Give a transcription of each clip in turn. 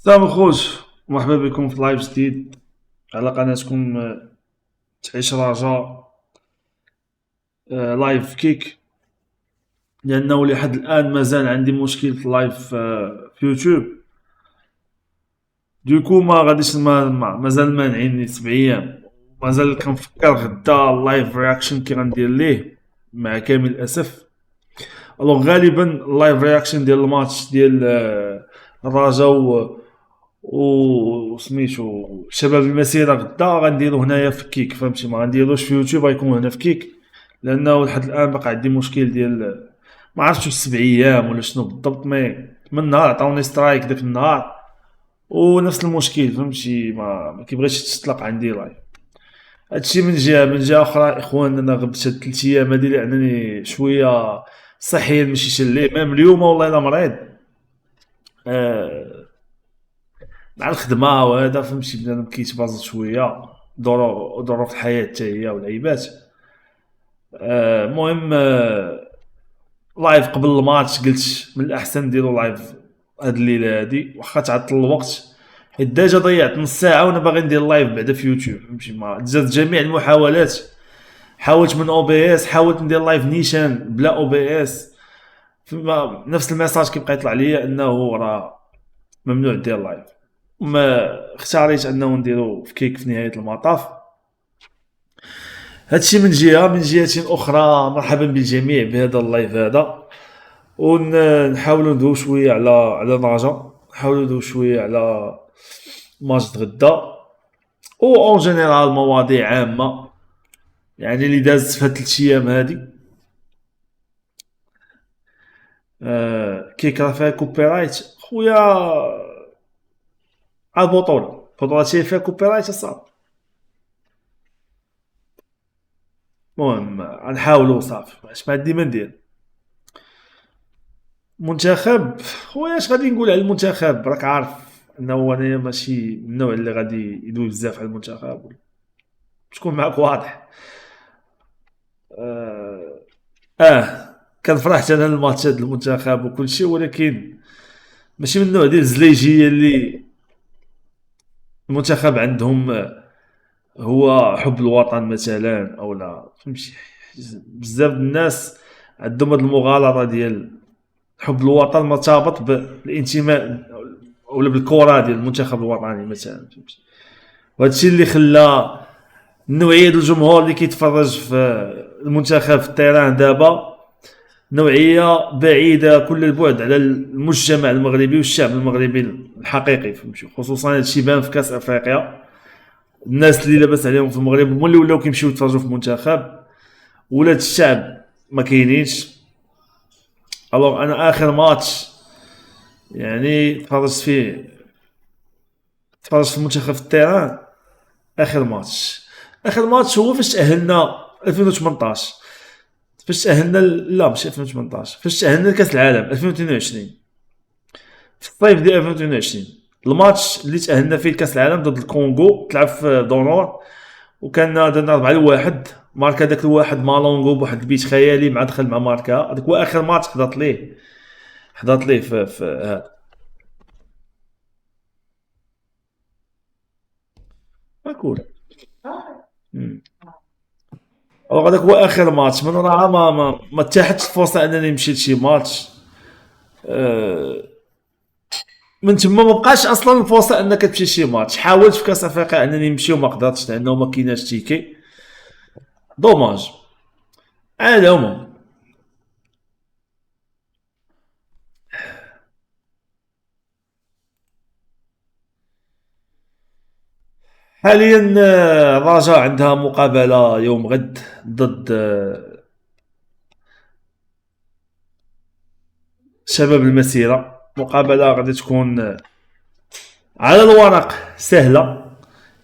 سلام الخوت، مرحبا بكم في لايف جديد على قناتكم تعيش رجاء. لايف كيك، لأنه لحد الآن مازال عندي مشكل في لايف في يوتيوب. دوكو ما غاديش مازال مانعيني 7 أيام. مازال كنفكر غدا اللايف رياكشن كي غندير ليه مع كامل الأسف. الوغ غالبا اللايف رياكشن ديال الماتش ديال الرجا وسميتو شباب المسيره غدا غنديرو هنايا في كيك، فهمتي؟ ما غنديروش في يوتيوب، غيكون هنا في كيك، لانه لحد الان باقي عندي مشكل ديال ما عرفتش 7 ايام ولا شنو بالضبط. مي من نهار عطاوني سترايك داك النهار ونفس المشكل، فهمتي؟ ما كيبغيش تطلق عندي لايف. هادشي من جهه. من جهه اخرى اخوان، انا غبت هاد 3 ايام هادي لانني شويه صحيا ماشي شلي. ميم اليوم والله الا مريض آه مع الخدمه وهذا، فهمتي؟ بنادم كيتبازط شويه، ظروف الحياه حتى هي والعيبات. المهم لايف قبل الماتش قلت من الاحسن نديرو لايف هاد الليله هادي واخا تعطل الوقت، حيت ديجا ضيعت نص ساعه وانا باغي ندير لايف بعدا في يوتيوب، فهمتي؟ ما جات جميع المحاولات. حاولت من او بي اس، حاولت ندير لايف نيشان بلا او بي اس، نفس الميساج كيبقى يطلع ليا انه راه ممنوع دير لايف. ما اختاريت انه نديرو في كيك في نهايه المطاف. هادشي من جهه. من جهه اخرى مرحبا بالجميع بهذا اللايف هذا، ونحاولوا ندوي شويه على ناجا، نحاولوا ندوي شويه على ماتش غدا، و اون جينيرال مواضيع عامه يعني اللي دازت في هاد 3 ايام هادي. كيك راه فيها كوبي رايت خويا، على البطوله فيها كوبي رايت صافي. المهم غنحاولوا صافي، اش ما عندي ما ندير. منتخب خويا، اش غادي نقول على المنتخب؟ راك عارف انه انايا ماشي من النوع اللي غادي يدوي بزاف على المنتخب، تكون معك واضح. اه, كان فرحت انا الماتشات المنتخب وكل شيء، ولكن ماشي من النوع ديال الزليجيه اللي المنتخب عندهم هو حب الوطن مثلا او لا، فهمتي؟ بزاف الناس عندهم هاد المغالطه ديال حب الوطن مرتبط بالانتماء ولا بالكره ديال المنتخب الوطني مثلا، فهمتي؟ وهذا الشيء اللي خلى نوعيه الجمهور اللي كيتفرج في المنتخب في التيران دابا نوعيه بعيده كل البعد على المجتمع المغربي والشعب المغربي الحقيقي، فهمتي؟ خصوصا هذا الشيء بان في كاس افريقيا. الناس اللي لاباس عليهم في المغرب هما اللي ولاو كيمشيو يتفرجوا في المنتخب، ولاد الشعب ما كاينينش. الوغ انا اخر ماتش يعني تفرجت في المنتخب في التيران. اخر ماتش هو فاش تاهلنا 2018. فاش تاهلنا لا ماشي 2018، فاش تاهلنا لكاس العالم 2022 في الصيف ديال 2022. الماتش اللي تاهلنا فيه لكاس العالم ضد الكونغو تلعب في دونور، وكان درنا 4-1. ماركا داك الواحد مالونغو بواحد البيت خيالي مع دخل مع ماركا. هذاك هو اخر ماتش حضرت ليه في هذا. كول. هذاك هو اخر ماتش من وراها ما تاحتش الفرصه انني نمشي لشي ماتش. أه من تما ما بقاش اصلا الفرصه انك تمشي شي ماتش. حاولت في كاس افريقيا انني نمشي وما قدرتش لانه ما كايناش تيكي. دوماج. على العموم حاليا الرجاء عندها مقابله يوم غد ضد شباب المسيره. مقابله غادي تكون على الورق سهله،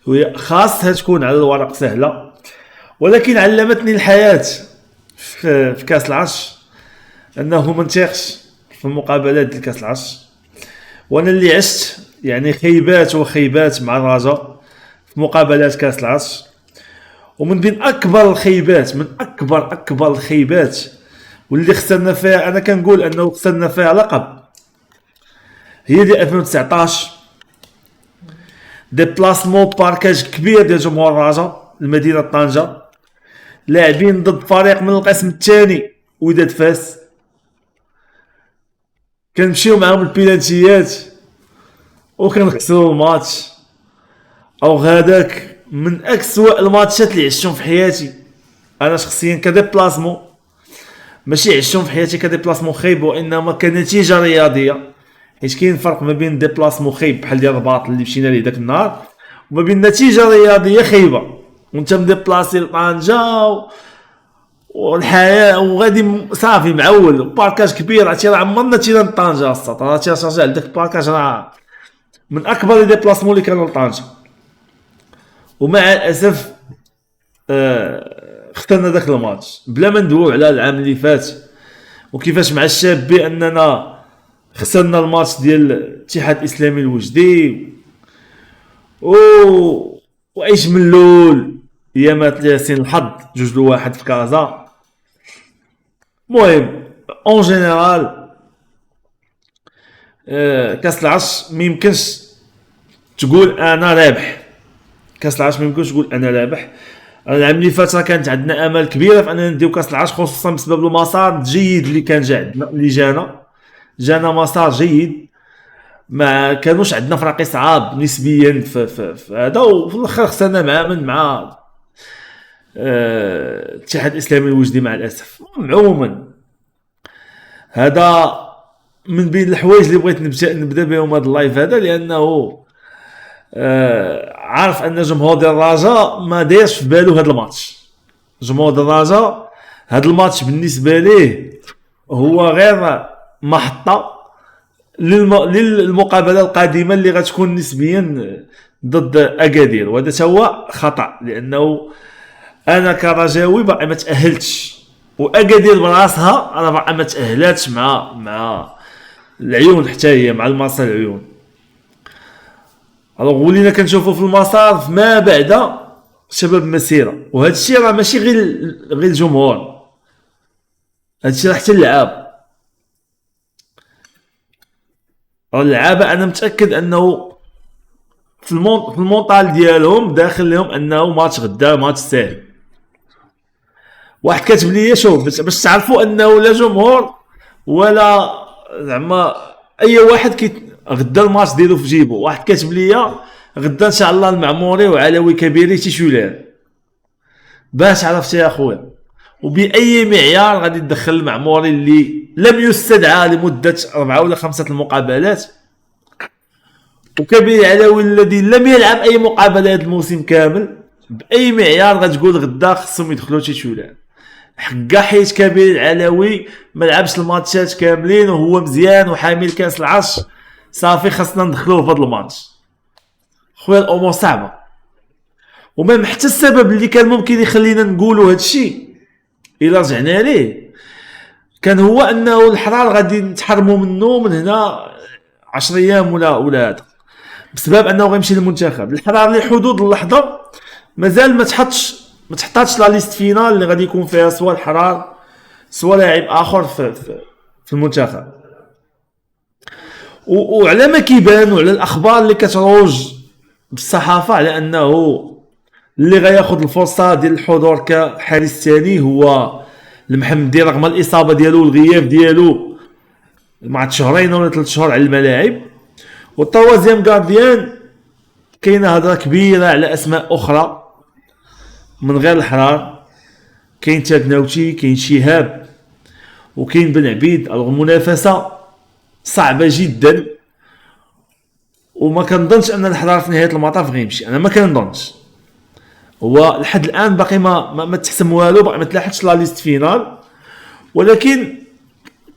وهي خاصها تكون على الورق سهله، ولكن علمتني الحياه في كاس العرش انه ما نثقش في المقابلات ديال كاس العرش. وانا اللي عشت يعني خيبات وخيبات مع الرجاء في مقابلات كاس العرش، ومن بين اكبر الخيبات، من اكبر الخيبات واللي خسرنا فيها، انا كنقول انه خسرنا فيها لقب، هي ديال 2019 ديبلاسمون باركاج كبير ديال جمهور الرجاء لمدينه طنجه، لاعبين ضد فريق من القسم الثاني وداد فاس، كنمشيو معاهم البيلانتيات وكنخسروا الماتش. او هذاك من أسوأ الماتشات اللي عشتهم في حياتي انا شخصيا كديبلاسمون، ماشي عشتهم في حياتي كديبلاسمون خايب، وانما كنتيجه رياضيه، حيت كاين فرق ما بين ديبلاسمون خايب بحال ديال الرباط اللي مشينا ليه داك النهار، وما بين نتيجه رياضيه خايبه وانت مديبلاسي لطنجه والحياه وغادي صافي معول باركاج كبير. عرفتي راه عمرنا تينا لطنجه السط، راه تيرجع لذاك الباركاج راه من اكبر لي ديبلاسمون اللي كانوا لطنجه. ومع الاسف خسرنا داك الماتش بلا ما ندويو على العام اللي فات وكيفاش مع الشاب باننا خسرنا الماتش ديال الاتحاد الاسلامي الوجدي و وعيش من الاول ايامات ياسين الحظ 2-1 في كازا. المهم اون جينيرال كاس العرش ما يمكنش تقول انا رابح، كاس العرش ما يمكنش تقول انا رابح. العام اللي فات كانت عندنا امال كبيره في اننا نديو كاس العرش، خصوصا بسبب المسار الجيد اللي كان جا عندنا، اللي جانا مسار جيد، ما كانوش عندنا فرق صعاب نسبيا في هذا، وفي الاخر خسرنا مع الاتحاد الاسلامي الوجدي مع الاسف. عموما هذا من بين الحوايج اللي بغيت نبدا بهم هذا اللايف هذا، لانه عارف ان جمهور ديال الرجاء ما دايرش في بالو هذا الماتش. جمهور ديال الرجاء هذا الماتش بالنسبه ليه هو غير محطه للمقابله القادمه اللي غتكون نسبيا ضد اكادير، وهذا هو خطا، لانه انا كرجاوي باقي ما تاهلتش، واكادير براسها انا باقي ما تاهلاتش مع العيون، حتى هي مع المسار العيون. الوغ ولينا كنشوفوا في المسار فما بعد شباب مسيره، وهذا الشيء راه ماشي غير الجمهور، هذا الشيء راه حتى اللعاب. اللعابه انا متاكد انه في المونطال ديالهم داخل لهم انه ماتش غدا ماتش ساهل. واحد كاتب لي شوف باش تعرفوا انه لا جمهور ولا زعما اي واحد غدا الماتش ديالو في جيبو. واحد كاتب لي غدا ان شاء الله المعموري وعلوي كبيري تيشولان، باش عرفتي يا خويا؟ وباي معيار غادي تدخل المعموري اللي لم يستدعى لمده 4 ولا 5 المقابلات، وكبير علوي الذي لم يلعب اي مقابله هذا الموسم كامل؟ باي معيار غتقول غدا خصهم يدخلوا تيشولان؟ حقا حيت كبير العلوي ما لعبش الماتشات كاملين وهو مزيان وحامل كاس العرش، صافي خاصنا ندخلوه في هذا الماتش. خويا الامور صعبه، ومام حتى السبب اللي كان ممكن يخلينا نقولوا هذا الشيء الا رجعنا ليه كان هو انه الحرار غادي نتحرموا منه من هنا 10 ايام ولا هذا، بسبب انه غيمشي للمنتخب. الحرار لحدود اللحظه مازال ما تحطاتش لا ليست فينال اللي غادي يكون فيها سواء الحرار سواء لاعب اخر في المنتخب. وعلى ما كيبان وعلى الاخبار اللي كتروج بالصحافه على انه اللي غياخذ الفرصه ديال الحضور كحارس ثاني هو المحمدي، رغم الاصابه ديالو والغياب ديالو مع 2 ولا 3 شهور على الملاعب. والطوازيام غارديان كاينه هضره كبيره على اسماء اخرى من غير الحرار، كاين تاكناوتي، كاين شهاب، وكاين بن عبيد. المنافسه صعبه جدا، وما كنظنش ان الحرار في نهايه المطاف غيمشي، انا ما كنظنش. هو لحد الان باقي ما تحسم والو، باقي ما تلاحقش لا ليست فينال، ولكن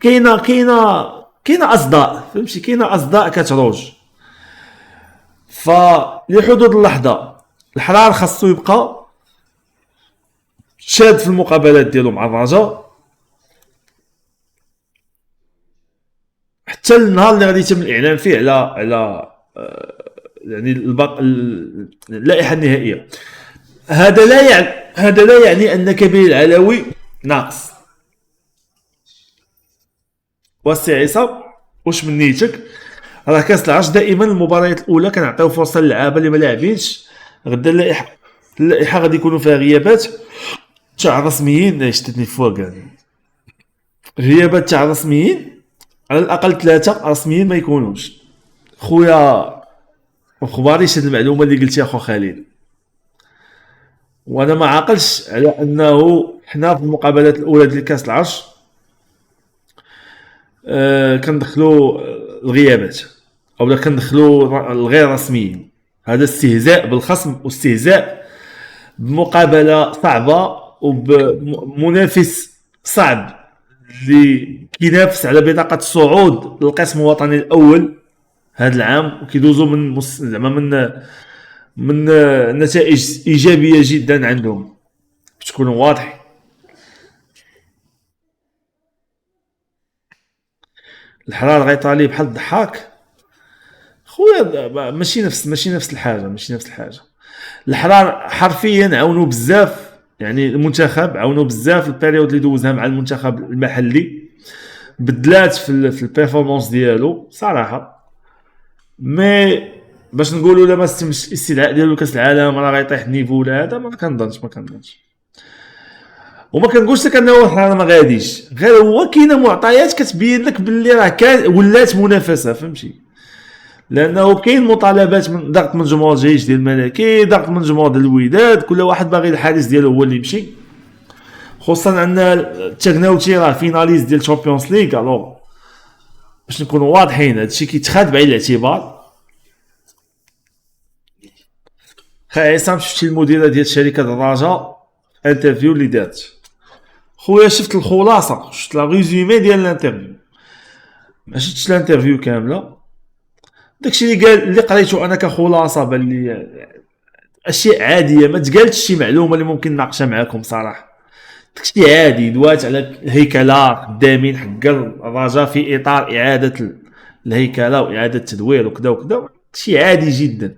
كاينه اصداء، فهمتي؟ كاينه اصداء كتروج. فلحدود اللحظه الحرار خاصو يبقى شاد في المقابلات ديالو مع الرجاء حتى النهار اللي غادي يتم الاعلان فيه على يعني اللائحه النهائيه. هذا لا يعني ان كبير العلوي ناقص. واسي عصام واش من نيتك؟ راه كاس العرش دائما المباريات الاولى كنعطيو فرصه للعابه اللي ما لاعبينش. غدا اللائحه غادي يكونوا فيها غيابات تاع رسميين. شتتني فوق يعني غيابات تاع رسميين، على الاقل 3 رسميين ما يكونوش. خويا مخباريش هاد المعلومه اللي قلتي اخو خليل، وانا ما عاقلش على انه حنا في المقابلات الاولى ديال كاس العرش كندخلوا الغيابات او كندخلوا الغير رسميين. هذا استهزاء بالخصم واستهزاء بمقابله صعبه وبمنافس صعب اللي كينافس على بطاقه الصعود للقسم الوطني الاول هذا العام، وكيدوزوا من زعما من نتائج ايجابيه جدا عندهم باش تكونوا واضحين. الحرار غيطالي بحال الضحاك خويا، ماشي نفس الحاجه. الحرار حرفيا عاونوا بزاف، يعني المنتخب عاونوا بزاف البيريود اللي دوزها مع المنتخب المحلي، بدلات في البيرفورمانس ديالو صراحه. مي باش نقولوا لا ما استمش الاستدعاء ديالو كاس العالم راه غيطيح النيفو ولا هذا، ما كنظنش. وما كنقولش لك انه الحراره ما غاديش، غير هو كاينه معطيات كتبين لك باللي راه ولات منافسه، فهمتي؟ لانه كاين مطالبات من ضغط من جمهور الجيش ديال الملكي، ضغط من جمهور ديال الوداد، كل واحد باغي الحارس ديالو هو اللي يمشي. خصوصا عندنا التغناوتي راه فيناليست ديال الشامبيونز ليغ. الو باش نكونوا واضحين هادشي كيتخاد بعين الاعتبار. خا عصام شفتي المديره ديال شركه الرجاء انترفيو اللي دارت؟ خويا شفت الخلاصه، شفت لا ريزومي ديال الانترفيو، ما شفتش الانترفيو كامله. داكشي اللي قال اللي قريته انا كخلاصه بان لي اشياء عاديه، ما تقالتش شي معلومه اللي ممكن نناقشها معكم صراحه. داكشي عادي، دوات على الهيكله خدامين حق الرجاء في اطار اعاده الهيكله واعاده التدوير وكذا وكذا، شي عادي جدا.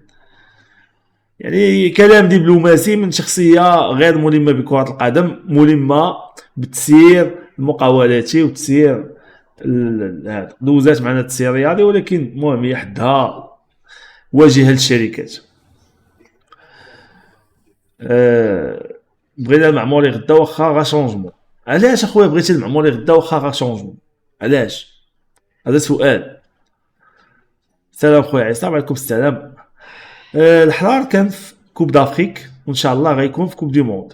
يعني كلام دبلوماسي من شخصيه غير ملمه بكره القدم، ملمه بتسيير المقاولاتي وتسيير هذا دوزات معنا التسيير الرياضي، ولكن المهم هي حدها واجهه للشركات. بغينا المعموري غدا واخا غا شونجمون. علاش اخويا بغيتي المعموري غدا واخا غا شونجمون؟ علاش؟ هذا سؤال. السلام خويا عصام. عليكم السلام. الحرار كان في كوب دافريك وان شاء الله غيكون في كوب دي موند.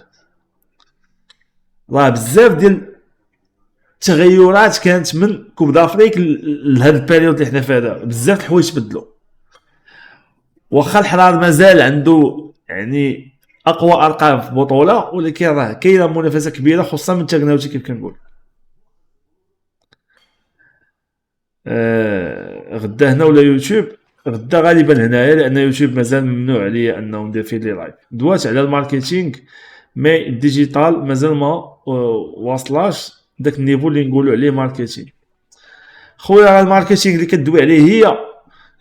راه بزاف ديال التغيرات كانت من كوب دافريك لهذا البيريود اللي حنا فيها دابا، بزاف الحوايج تبدلوا. واخا الحرار مازال عنده يعني اقوى ارقام في البطوله، ولكن راه كاينه منافسه كبيره خصوصا من تغناوتي كيف كنقول. غدا هنا ولا يوتيوب؟ غدا غالبا هنايا، لان يوتيوب مازال ممنوع عليا انه ندير فيه لي لايف. دوات على الماركتينغ مي الديجيتال مازال ما واصلاش داك النيفو اللي نقولوا عليه ماركتينغ. خويا الماركتينغ اللي كدوي عليه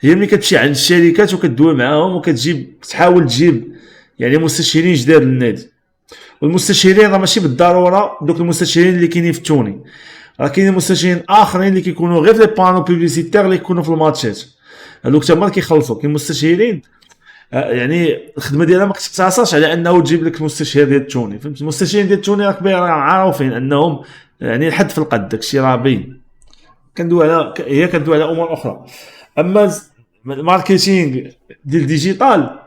هي ملي كتمشي عند الشركات وكدوي معاهم وكتجيب تحاول تجيب يعني مستشارين جداد للنادي. والمستشارين راه ماشي بالضروره دوك المستشارين اللي كاينين في توني، راه كاينين مستشارين اخرين اللي كيكونوا غير في لي بانو بوبليسيتير اللي كيكونوا في الماتشات هذوك تما كيخلصوا. كاين مستشارين يعني الخدمه ديالها ما كتقتصرش على انه تجيب لك مستشار ديال توني، فهمت؟ المستشارين ديال توني راه كبير عارفين انهم يعني الحد في القد، داكشي راه باين. كندوي على امور اخرى. اما الماركتينغ ديال ديجيتال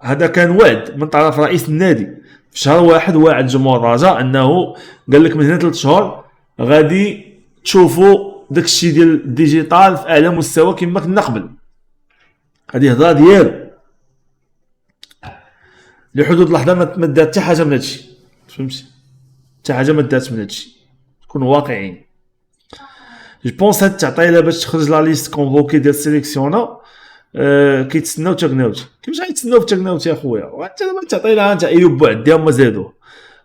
هذا كان وعد من طرف رئيس النادي في شهر واحد، واعد جمهور الرجاء انه قال لك من هنا 3 شهور غادي تشوفوا داكشي ديال الديجيتال في اعلى مستوى كما كنا قبل. هذه هضره ديالو لحدود اللحظه ما دات حتى حاجه من هادشي، فهمتي؟ حتى حاجه ما دات من هادشي. كونوا واقعيين. جو بونس هاد التعطيله باش تخرج لا ليست كونفوكي ديال السيليكسيونا كيتسناو تغناوتي. كيفاش غيتسناو في تغناوتي اخويا؟ وانت دابا تعطينا انت ايوب بوعدي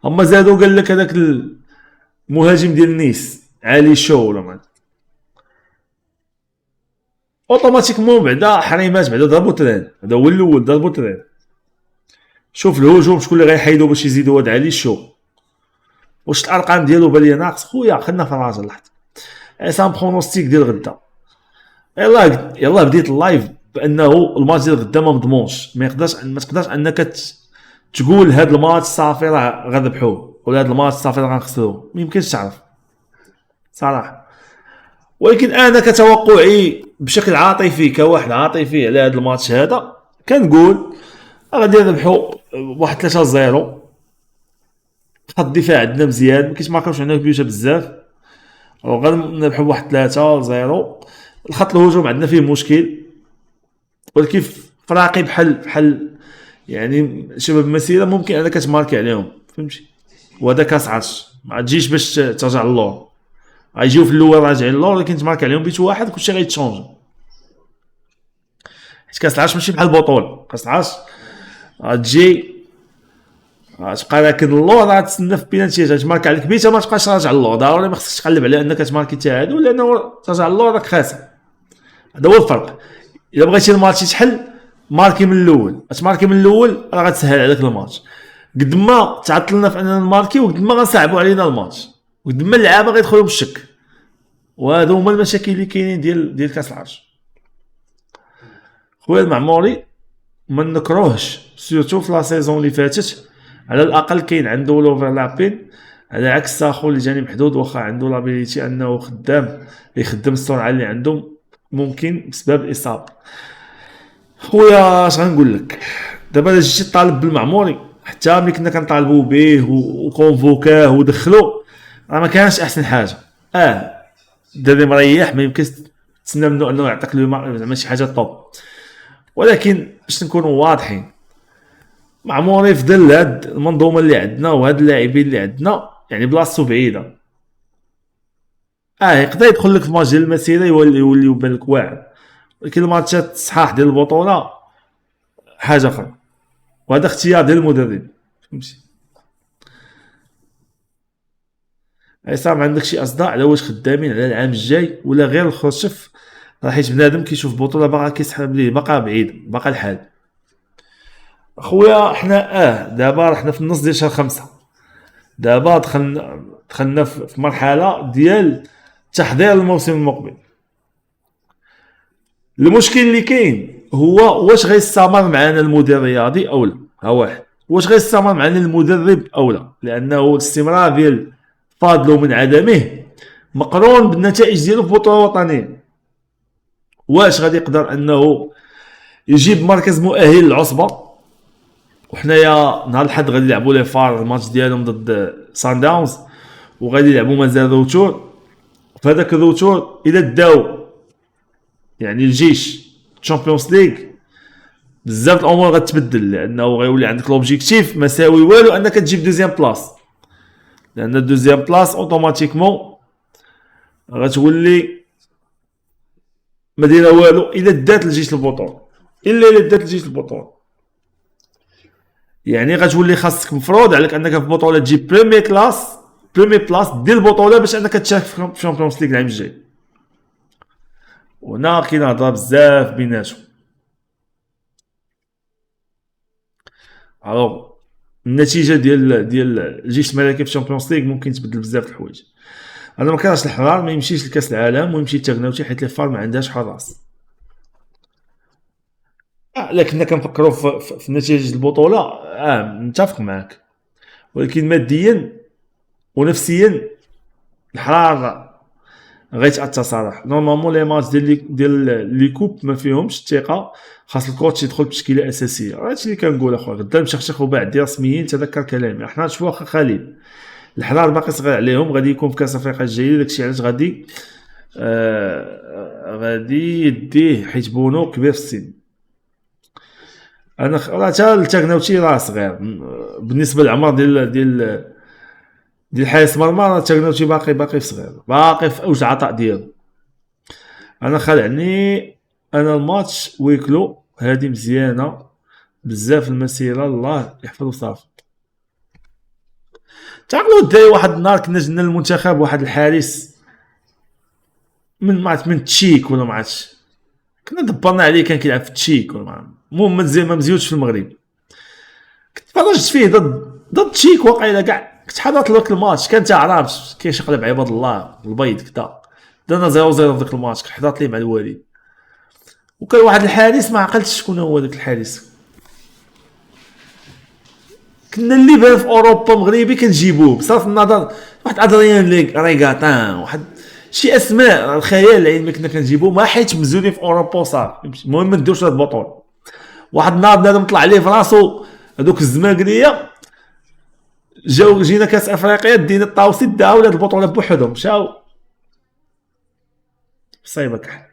هما زادوا قال لك هذاك المهاجم ديال نيس علي شو ولا ما اوتوماتيكمون بعدا حريمات بعدا ضربوا تران. هذا هو الاول ضربوا تران. شوف الهجوم شكون اللي غيحيدوا باش يزيدوا هاد علي شو. واش الارقام ديالو بالي ناقص؟ خويا خلينا في الراجل لحظه. عصام برونوستيك ديال غدا. يلا بديت اللايف بانه الماتش ديال غدا ما مضمونش، ما تقدرش انك تقول هذا الماتش صافي راه غنربحوه ولا هذا الماتش صافي راه غنخسروه، ما يمكنش تعرف صراحه. ولكن انا كتوقعي بشكل عاطفي كواحد عاطفي على هذا الماتش هذا كنقول غادي نربحوا واحد 3-0. خط الدفاع عندنا مزيان، ما كيتماركاوش عندنا بيوتا بزاف، غنربحوا بواحد 3-0. الخط الهجوم عندنا فيه مشكل، ولكن فراقي بحال يعني شباب المسيره ممكن انك تماركي عليهم، فهمتي؟ وهذا كاس عرش ما تجيش باش ترجع للور، غيجيو في الاول راجعين للور، ولكن تماركي عليهم بيت واحد كلشي غيتشونج. حيت كاس العرش ماشي بحال البطوله، كاس العرش غتجي غتبقى لكن اللور غتسنى في بينالتي تماركي عليك بيتا ما تبقاش راجع للور، ضروري ما خصكش تقلب على انك تماركي حتى هادو، لانه ترجع للور راك خاسر. هذا هو الفرق. الا بغيتي الماتش يتحل ماركي من الاول، تماركي من الاول راه غتسهل عليك الماتش. قد ما تعطلنا في اننا نماركي وقد ما غنصعبوا علينا الماتش، وقد ما اللعابه غيدخلوا بالشك. وهادو هما المشاكل اللي كاينين ديال كاس العرش. خويا المعموري ما نكروهش سيرتو في لا سيزون اللي فاتت، على الاقل كاين عنده لوفرلابين، على عكس ساخو اللي جاني محدود، واخا عنده لابيليتي انه خدام يخدم السرعه اللي عنده ممكن بسبب الاصابه. خويا اش غنقول لك دابا، الا جيتي طالب بالمعموري حتى ملي كنا كنطالبوا به وكونفوكاه ودخلو راه ما كانش احسن حاجه. الدري مريح ما يمكنش تسنى منه انه يعطيك زعما شي حاجه طوب، ولكن باش نكونوا واضحين معموري في ظل هاد المنظومه اللي عندنا وهاد اللاعبين اللي عندنا يعني بلاصتو بعيده. يقدر يدخل لك في ماتش ديال المسيره يولي يبان لك واعر، ولكن الماتشات الصحاح ديال البطوله حاجه اخرى، وهذا اختيار ديال المدرب، فهمتي؟ عصام عندك شي اصداء على واش خدامين على العام الجاي ولا غير الخرشف؟ حيت بنادم كيشوف بطوله باقا كيسحب ليه باقا بعيد باقا الحال. اخويا حنا دابا حنا في النص ديال شهر 5، دابا دخلنا في مرحله ديال تحضير الموسم المقبل. المشكل اللي كاين هو واش غيستمر معنا المدير الرياضي او لا. ها واحد، واش غيستمر معنا المدرب او لا، لانه الاستمرار ديال فاضله من عدمه مقرون بالنتائج ديالو في بطوله وطنيه. واش غادي يقدر انه يجيب مركز مؤهل للعصبه؟ وحنايا نهار الحد غادي يلعبوا لي فار الماتش ديالهم ضد سان داونز، وغادي يلعبوا مازال روتور. فهذاك الروتور الى داو يعني الجيش تشامبيونز ليغ بزاف الامور غتبدل، لانه غيولي عندك لوبجيكتيف ما ساوي والو انك تجيب دوزيام بلاص، لان الدوزيام بلاص اوتوماتيكمون غتولي ما دايره والو الا دات الجيش البطوله، الا دات الجيش البطوله. يعني غتولي خاصك مفروض عليك انك في البطوله تجيب بريمي بلاص ديال البطوله باش انك تشارك في الشامبيونز ليغ العام الجاي. وهنا كاين هضره بزاف بيناتهم. الوغ النتيجه ديال الجيش الملكي في الشامبيونز ليغ ممكن تبدل بزاف الحوايج. انا ما كرهتش الحرار ما يمشيش لكاس العالم ويمشي التغناوتي حيت لي فار ما عندهاش حراس. لكن كنفكروا في نتيجه البطوله نتفق معك، ولكن ماديا ونفسيا الحرار غيتاثر صراحه. نورمالمون لي ماتش ديال لي كوب ما فيهمش الثقه، خاص الكوتش يدخل بتشكيله اساسيه. هادشي اللي كنقول اخويا، غدا مشخشخ وبعد رسميين تذكر كلامي. حنا نشوفوا واخا خليل الحرار باقي صغير عليهم، غادي يكون في كاس افريقيا الجاي، داكشي علاش غادي غادي يديه حيت بونو كبير في السن. انا حتى التغناوتي راه صغير بالنسبه للعمر ديال حارس مرمى. التغناوتي باقي في صغير، باقي في اوج العطاء ديالو. انا خلعني انا الماتش ويكلو هذه مزيانه بزاف المسيره، الله يحفظه صافي. تعقلوا الدراري واحد النهار كنا جبنا للمنتخب واحد الحارس من تشيك ولا ما عرفتش، كنا دبرنا عليه كان كيلعب في تشيك ولا المهم ما مزيوتش في المغرب. كنت فرجت فيه ضد تشيك واقيلا كاع، كنت حضرت لك الماتش كان تا عرفت كيشقلب عباد الله البيض كدا. درنا 0-0 في ذاك الماتش، حضرت ليه مع الوالد. وكان واحد الحارس ما عقلتش شكون هو داك الحارس، كنا اللي بان في اوروبا مغربي كنجيبوه بصرف النظر، واحد ادريان ريغاتان، واحد شي اسماء الخيال العلمي كنا كنجيبوه، ما حيت مزولين في اوروبا وصافي. المهم ما نديروش هاد البطوله. واحد النهار بنادم طلع عليه في راسو هذوك الزماكريه، جينا كاس افريقيا دينا الطاوسي داو هاد البطوله بوحدهم، مشاو صايبه كحل.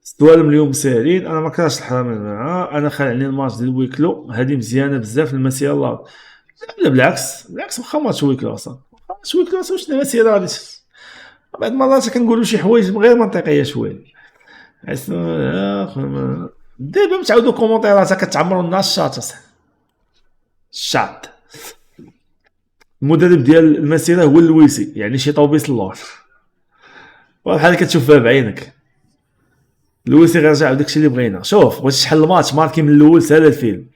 السوالم اليوم ساهلين، انا ما كرهتش الحرامي معاه، انا خلعني الماتش ديال ويكلو هذه مزيانه بزاف المسيره الله. لا بالعكس واخا ماتش ويكلو اصلا، ماتش ويكلو اصلا واش المسيره غادي بعض المرات كنقولوا شي حوايج غير منطقيه شويه. دابا متعودوا كومونتيرات كتعمروا الناس الشاط اصاحبي، الشاط. المدرب ديال المسيره هو اللويسي، يعني شي طوبيس اللور بحال كتشوفها بعينك. لويسي غيرجع داكشي اللي بغينا. شوف بغيتي شحال الماتش ماركي من الاول سالا الفيلم.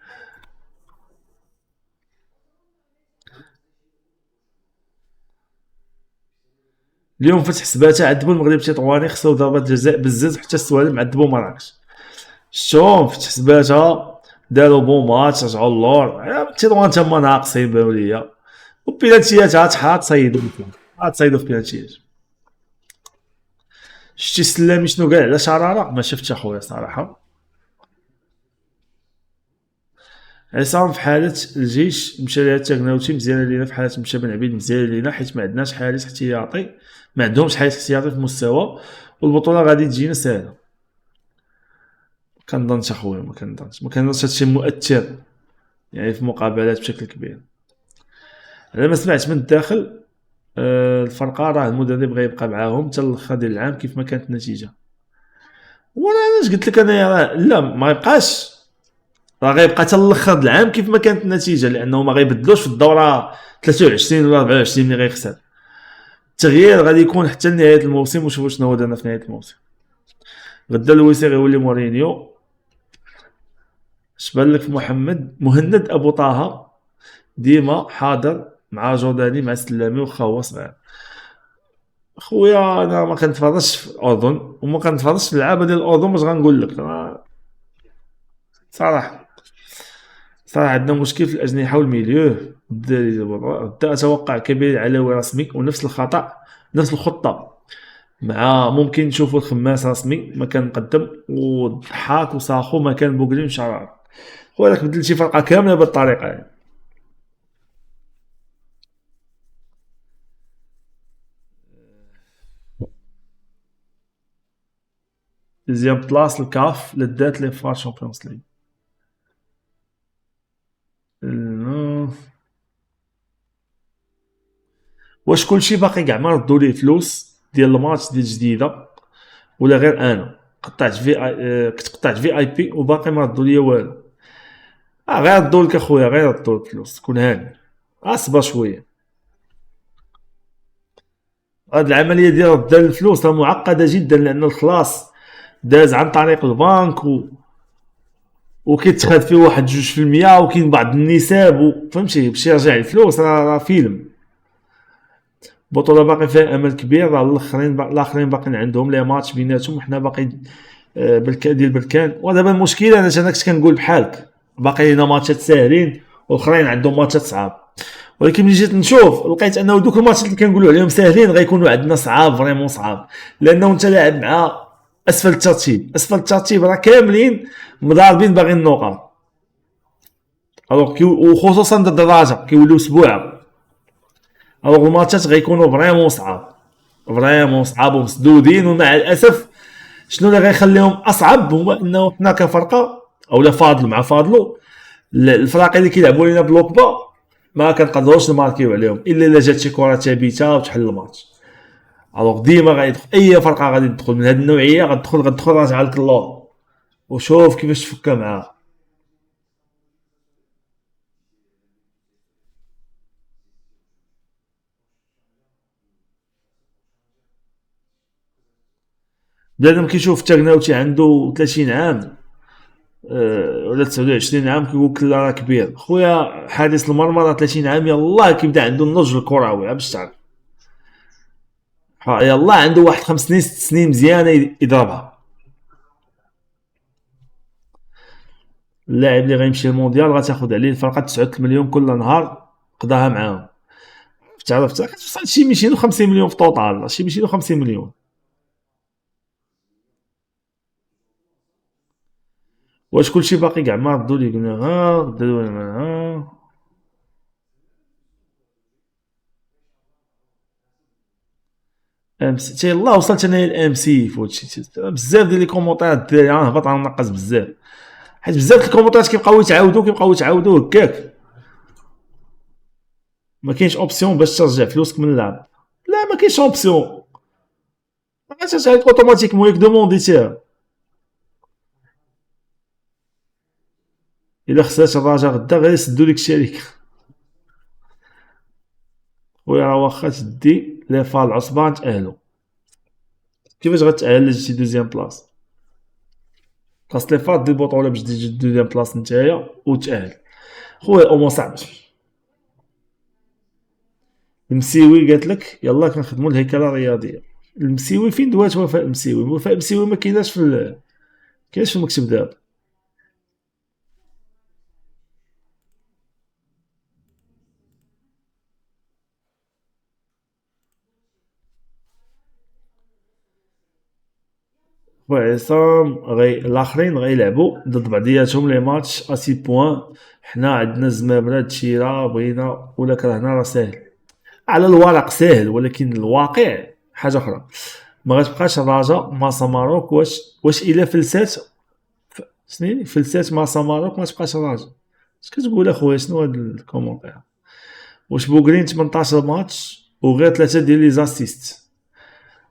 اليوم فتح سباته عذبوا المغرب تطواني، خسروا ضربات جزاء بزاف حتى السوالم عذبوا مراكش. شتوهم فتح سباته داروا بون ماتش رجعوا اللور، تطوان تما ناقصين بانوا ليا، وبيلاتيات عاد تصيدوا في بيلاتيات. شتي السلامي شنو قال على شراره؟ ما شفتش اخويا صراحه. عصام في حالة الجيش مشى لها التغناوتي مزيانة لينا، في حالة مشى بن عبيد مزيانة لينا حيت ما عندناش حارس احتياطي، ما عندهمش حارس احتياطي في المستوى، والبطولة غادي تجينا ساهلة. كنظنش اخويا، ما كنظنش هادشي مؤثر يعني في المقابلات بشكل كبير. انا ما سمعت من الداخل الفرقة راه المدرب غيبقى معاهم حتى الاخر ديال العام كيف ما كانت النتيجة. وانا علاش قلت لك انايا لا ما يبقاش، راه غيبقى حتى الاخر العام كيف ما كانت النتيجه، لانه ما غيبدلوش في الدوره 23 ولا 24 اللي غيخسر. التغيير غادي يكون حتى لنهايه الموسم، وشوفوا شنو درنا في نهايه الموسم. غدا لويسي غيولي مورينيو. اش بان لك في محمد مهند ابو طه؟ ديما حاضر مع جورداني مع السلامي واخا هو صغير. خويا انا ما كنتفرجش في الاردن وما كنتفرجش في اللعابه ديال الاردن، باش غنقول لك صراحه. عندنا مشكل في الأجنحة والميليو الداري دابا. أتوقع كبير علوي رسمي ونفس الخطأ نفس الخطة، مع ممكن نشوفوا الخماس رسمي مكان مقدم، والضحاك وساخو مكان بوكلي وشرار. هو راك بدلتي فرقة كاملة بالطريقة يعني. ديزيام بلاص الكاف لدات لي فار شامبيونز ليغ. واش كلشي باقي كاع ما ردوا ليه فلوس ديال الماتش ديال الجديده، ولا غير انا قطعت كنت قطعت في اي بي وباقي ما ردوا ليا والو؟ غير ردوا لك اخويا، غير ردوا لك الفلوس، كون هاني اصبر شويه. هاد العمليه ديال رد الفلوس راه معقده جدا، لان الخلاص داز عن طريق البنك وكيتخاد فيه واحد 2% وكاين بعض النساب فهمتي باش يرجع الفلوس، راه فيلم. البطوله باقي فيها امل كبير، راه الاخرين باقيين عندهم لي ماتش بيناتهم، وحنا باقي بالكاد ديال بركان. ودابا المشكله انا كنت كنقول بحالك باقي لنا ماتشات ساهلين والاخرين عندهم ماتشات صعاب، ولكن ملي جيت نشوف لقيت انه دوك الماتشات اللي كنقولوا عليهم ساهلين غيكونوا عندنا صعاب، فريمون صعاب، لانه انت لاعب مع اسفل الترتيب راه كاملين مضاربين باغيين النقاط، وخصوصا ضد الدراجه كيوليو سبوعه. الماتشات غيكونوا فريمون صعاب ومسدودين، ومع الاسف شنو اللي غيخليهم اصعب هو انه حنا كفرقه اولا فاضل مع فاضلو الفرق اللي كيلعبوا لينا بلوك با ما كنقدروش نماركيو عليهم الا جات شي كره ثابته وتحل الماتش. ديما غيدخل اي فرقه غادي تدخل من هذه النوعيه، غتدخل راجعه لك اللور، وشوف كيفاش تفكى معاها. بنادم كيشوف تاغناوتي عنده 30 عام ولا 29 عام كيقول لك لا راه كبير. خويا حارس المرمى راه 30 عام يلاه كيبدا عنده النضج الكروي باش تعرف. يلا عنده واحد 5 سنين 6 سنين مزيانه يضربها. اللاعب اللي غيمشي للمونديال غتاخد عليه الفرقه 9 مليون كل نهار قضاها معاهم. تعرف كتوصل شي 250 مليون في توتال، شي 250 مليون. واش كلشي باقي كاع ما ردوا لي؟ قلنا ها ردوا لنا ها. ام سي الله وصلت انا للام سي فوتشي بزاف ديال لي كومونتير الدراري هبط غننقص بزاف، حيت بزاف د الكومونتيرات كيبقاو يتعاودوا هكاك. ما كاينش اوبسيون باش ترجع فلوسك من اللعب، لا ما كاينش اوبسيون، غاترجع لك اوتوماتيكمون ياك دومونديتيها. الا خسرت الرجاء غدا غير يسدوا لك الشركه. خويا راه واخا تدي لي فال عصبان تاهلوا، كيفاش غتأهل جبتي دوزيام بلاص؟ خاص لي فال دي البطوله باش تجي دوزيام بلاص نتايا وتأهل. خويا الامور صعبه. المسيوي قالت لك يلا كنخدموا الهيكله الرياضيه. المسيوي فين دوات وفاء المسيوي؟ وفاء المسيوي ما كايناش كايناش في المكتب دابا. وعصام الاخرين غيلعبوا ضد بعضياتهم لي ماتش اسي بوان. حنا عندنا الزمامره تشيره بغينا ولا كرهنا راه ساهل. على الورق ساهل ولكن الواقع حاجه اخرى. ما غتبقاش الرجاء ماسا ماروك. واش الا فلسات سنين فلسات ماسا ماروك ما تبقاش الرجاء؟ اش كتقول اخويا؟ شنو هاد الكومونتير؟ واش بوغرين 18 ماتش وغير 3 ديال لي زاسيست؟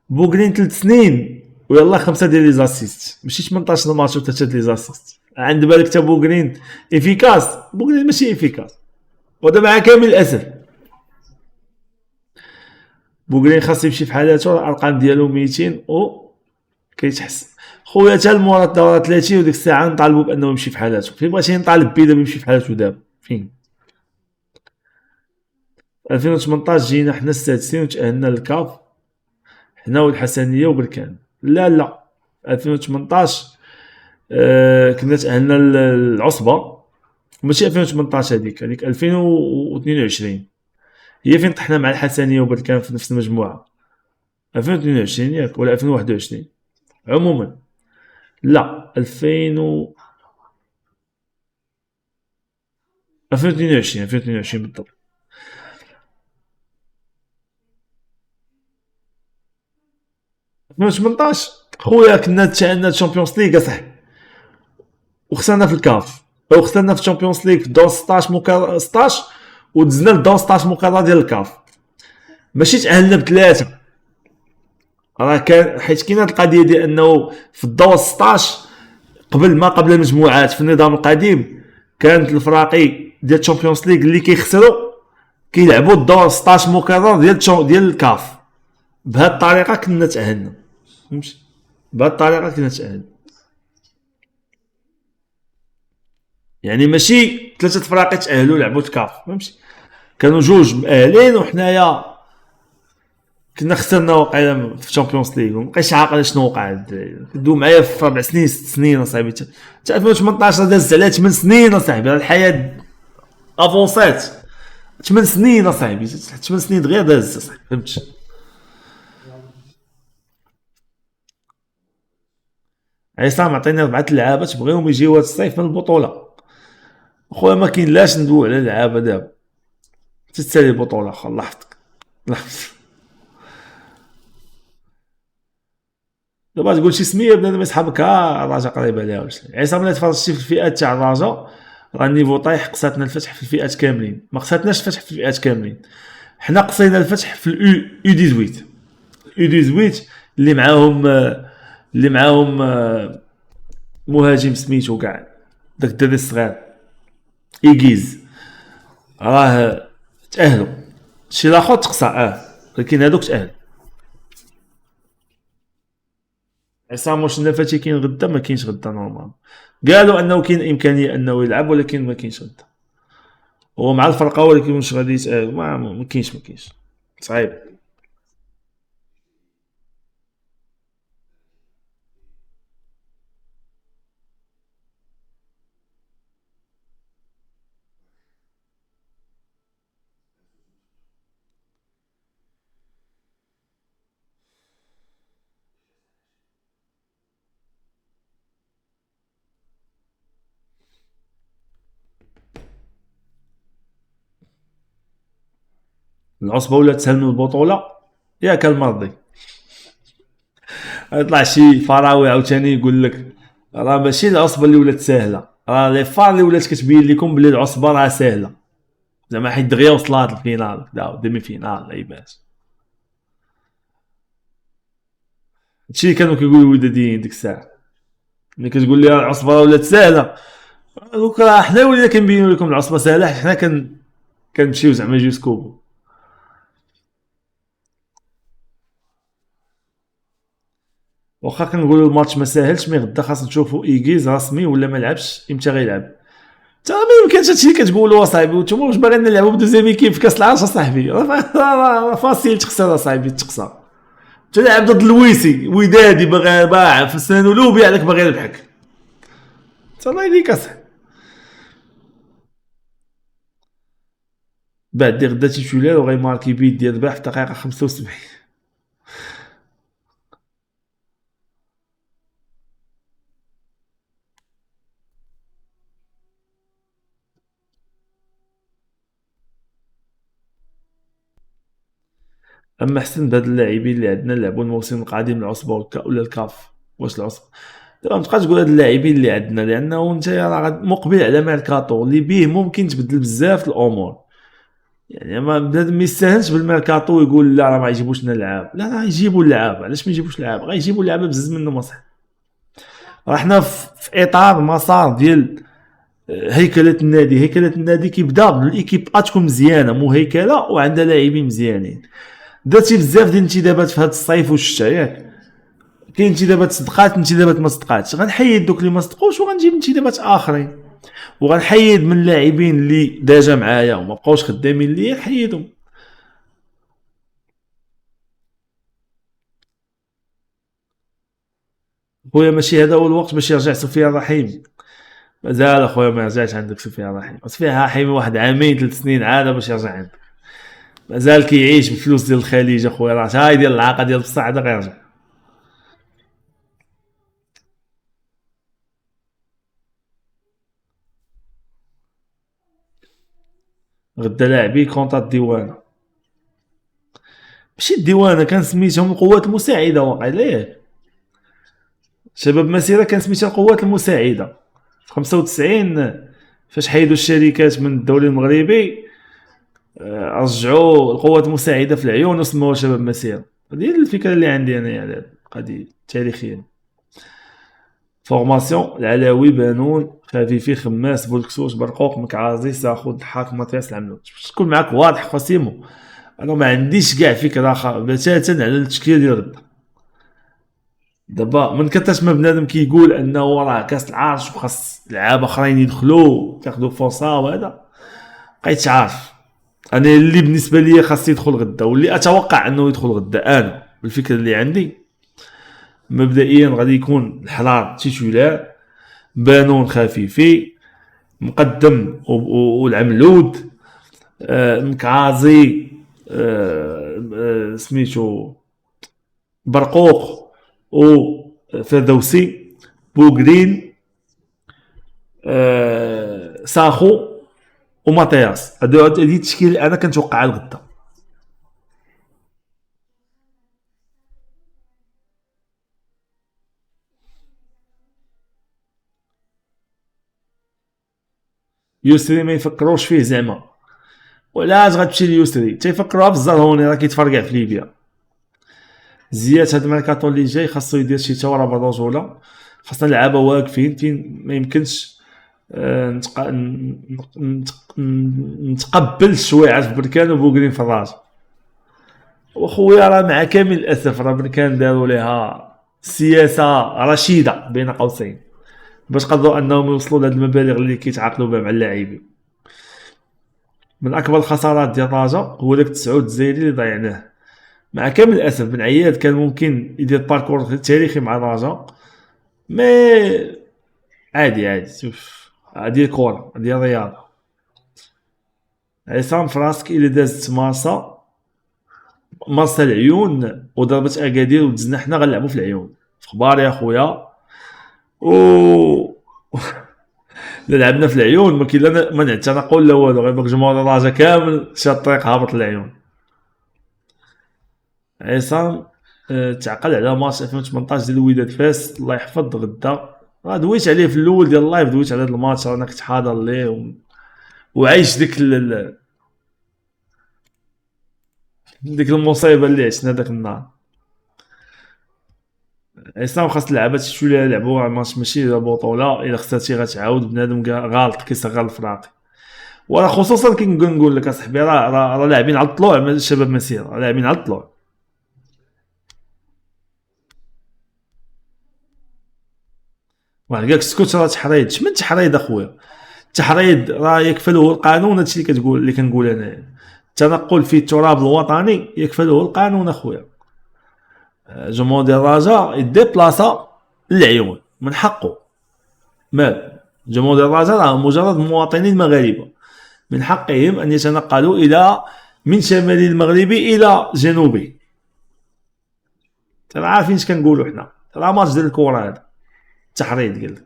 بوغرين 3 سنين ويلا 5 ديال لي زاسيست، ماشي 18 ماتش و 3 ديال لي زاسيست. عند بالك تا بوغرين افيكاس؟ بوغرين ماشي افيكاس، وهذا مع كامل الاسف. بوغرين خاص يمشي في حالاته، الارقام ديالو 200 و كيتحسن. خويا تا المورا الدوره 30 وديك الساعه نطالبوا بانه يمشي في حالاته. فين بغيتي نطالب بيه دابا يمشي في حالاته دابا؟ فين 2018 جينا حنا السادسين وتاهلنا للكاف حنا والحسنيه وبركان. لا 2018 كنا تاهلنا للعصبه، ماشي 2018 هذيك 2022 هي فين طحنا مع الحسنيه وبركان في نفس المجموعه. 2022 ياك ولا 2021 عموما؟ لا 2022 بالضبط. 2018 خويا كنا تاهلنا الشامبيونز ليغ صح، وخسرنا في الكاف، وخسرنا في الشامبيونز ليغ في دور 16 16 ودزنا لدور 16 مقرر ديال الكاف. ماشي تاهلنا بثلاثه، راه كان حيت كاينه القضيه ديال انه في الدور 16 قبل المجموعات في النظام القديم كانت الفراقي ديال الشامبيونز ليغ اللي كيخسروا كيلعبوا الدور 16 مكرر ديال الكاف. بهذه الطريقه كنا تاهلنا، فهمتي؟ بهذه الطريقه كنا تاهلنا، يعني ماشي 3 فراقي تاهلوا لعبوا الكاف، فهمتي؟ كانوا 2 مأهلين وحنايا كنا خسرنا وقيلا في الشامبيونز ليغ. مابقيتش عاقل شنو وقع. دوم معايا في 4 سنين 6 سنين اصاحبي، حتى 2018 دازت عليها 8 سنين اصاحبي. الحياه افونسات 8 سنين اصاحبي، 8 سنين دغيا داز اصاحبي، فهمتي؟ عصام عطينا 4 لعابات بغيهم يجيو هاد الصيف من البطوله. خويا ما كاين لاش ندوي على اللعابه دابا، تتسالي البطوله خا الله يحفظك الله يحفظك. دابا تقول شي سميه بنادم يسحبك الرجاء قريب عليها ولا شي. عصام ملي تفرجتي في الفئات تاع الرجاء راه النيفو طايح. قصاتنا الفتح في الفئات كاملين، ما قصاتناش الفتح في الفئات كاملين. حنا قصينا الفتح في اليو 18 يو 18 اللي معاهم مهاجم سميتو كاع داك الدري الصغير ايغيز، راه تاهلوا. شي لاخر تقصى ولكن هادوك تاهلوا. عصام واش النفاتي كاين غدا؟ ما كاينش غدا نورمال. قالوا انه كاين امكانيه انه يلعب ولكن ما كاينش غدا. هو مع الفرقه ولكن واش غادي يتاهل؟ ما كاينش صعيب. العصبه ولات تسهل من البطوله ياك المرضي. يطلع شي فراوي عاوتاني يقول لك راه ماشي العصبه اللي ولات ساهله، راه لي فار اللي ولات كتبين لكم بلي العصبه راه ساهله، زعما حيت دغيا وصلات الفينال كدا ديمي فينال لعيبات. هادشي اللي كانوا كيقولوا الوداديين ديك الساعه، ملي كتقول لي العصبه ولات ساهله، دوك راه حنا ولينا كنبينوا لكم العصبه ساهله حيت حنا كنمشيو زعما جوسكو. واخا كنقولوا الماتش ما ساهلش، مي غدا خاص نشوفوا ايغيز رسمي ولا ما لعبش، امتى غيلعب. انت ما يمكنش هادشي اللي كتقولوا اصاحبي وانتم واش باغيين نلعبوا بدوزيام كيف في كاس العالم اصاحبي. راه فاسيل تخسر اصاحبي تخسر. تلعب ضد الويسي ودادي باغي باع في السنه الاولى عليك باغي يربحك. الله يديك اصاحبي. بعد دي غدا تيتولار وغيماركي بيت ديال الرباح في الدقيقه 75. اما حسن بهاد اللاعبين اللي عندنا لعبوا الموسم القادم العصبه ولا الكاف. واش العصبه دابا متبقاش تقول هاد اللاعبين اللي عندنا، لانه انت راه مقبل على ميركاتو اللي به ممكن تبدل بزاف الامور. يعني ما بنادم ما يستاهلش بالميركاتو يقول لا راه ما يجيبوش لنا لعاب، لا راه يجيبوا اللعاب. علاش ما يجيبوش لعاب؟ غيجيبوا اللعابه بزز منهم اصاحبي. راه حنا في اطار مسار ديال هيكله النادي. هيكله النادي كيبدا بالايكيب تكون مزيانه مهيكله وعندها لاعبين مزيانين. درتي بزاف ديال الانتدابات في هذا الصيف والشتاء ياك، كاين انتدابات صدقات انتدابات ما صدقاتش، غنحيد دوك اللي ما صدقوش وغنجيب انتدابات اخرين، وغنحيد من اللاعبين اللي داجا معايا وما بقاوش خدامين ليا نحيدهم. خويا ماشي هذا هو الوقت باش يرجع سفيان رحيم. مازال اخويا ما رجعش عندك سفيان رحيم. سفيان رحيم واحد عامين 3 سنين عاد باش يرجع عندك. مازال كيعيش بالفلوس ديال الخليج اخويا، راه هاي ديال العاقه ديال بصح عاد غيرجع. غدا لاعبي كونطا الديوانه، ماشي الديوانه كان سميتهم القوات المساعده واقيلا ياك. شباب مسيره كان سميتها القوات المساعده في 95 فاش حيدوا الشركات من الدوري المغربي. رجعوا القوات المساعده في العيون وسموها شباب مسيره. هذه هي الفكره اللي عندي انا على القضيه تاريخيا. فورماسيون العلاوي بانون خفيفي خماس بولكسوش برقوق مكعازي ساخو ضحاك ماتياس العملوت باش تكون معاك واضح قاسيمو. انا ما عنديش كاع فكره بتاتا على التشكيله ديال غدا. دابا من كتاش ما بنادم كيقول انه راه كاس العرش وخاص لعابه اخرين يدخلوا تاخذوا فرصه وهذا بقيت عارف. انا اللي بالنسبه لي خاص يدخل غدا واللي اتوقع انه يدخل غدا انا بالفكره اللي عندي مبدئيا غادي يكون الحرار تيتولار بانون خفيفي مقدم والعملود مكعازي سميتو برقوق وفردوسي بوغرين ساخو وماتياس. هادو التشكيل اللي انا كنتوقع الغدا. يسري ما يفكروش فيه زعما، وعلاش غتمشي ليسري تيفكروها في الزرهوني راه كيتفرقع في ليبيا. زياد هاد الميركاتو اللي جاي خاصو يدير شي ثوره بالرجوله، خاصنا لعابه واقفين فين ما يمكنش نتقبل الشويعات في بركان وبوكرين في الراس. وخويا راه مع كامل الاسف راه بركان داروا ليها سياسه رشيده بين قوسين باش قدروا انهم يوصلوا لهاد المبالغ اللي كيتعاقدوا بها مع اللاعبين. من اكبر الخسارات ديال طاجه هو داك التسعود الزايدي اللي ضيعناه. مع كامل الاسف بن عياد كان ممكن يدير باركور تاريخي مع طاجه، مي عادي عادي شوف هادي الكره هادي الرياضه. عصام فراسك اللي دازت مارسا العيون وضربت اكادير ودزنا حنا غنلعبوا في العيون في اخبار يا خويا. و لعبنا في العيون ما كاين لا ما نعتنقوا لا والو، غير جمهور الرجاء كامل شاد الطريق هابط للعيون. عصام تعقل على ماتش 2018 ديال الوداد فاس، الله يحفظ غدا. دويت عليه في الاول ديال اللايف، دويت على هذا الماتش، انا كنت حاضر ليه وعايش ديك المصيبه اللي عشنا داك النهار. عصام خاص اللعابات شويه يلعبوا ماتش ماشي بطوله، الا خسرتي غتعاود بنادم غالط كيصغر الفراقي. وانا خصوصا كنقول لك اصاحبي، راه لاعبين على الطلوع من الشباب مسيره، راه لاعبين على الطلوع. واحد قالك اسكت راه تحريض، شمن تحريض اخويا؟ التحريض راه يكفله القانون، هادشي اللي كتقول اللي كنقول انا. التنقل في التراب الوطني يكفله القانون اخويا. جمهور ديال الرجاء يديبلاصا للعيون من حقه، مال جمهور ديال الرجاء راه مجرد مواطنين مغاربه، من حقهم ان يتنقلوا الى من شمال المغربي الى جنوبي. ترى عارفين اش كنقولوا حنا، راه ماتش ديال الكره هذا التحريض. قال لك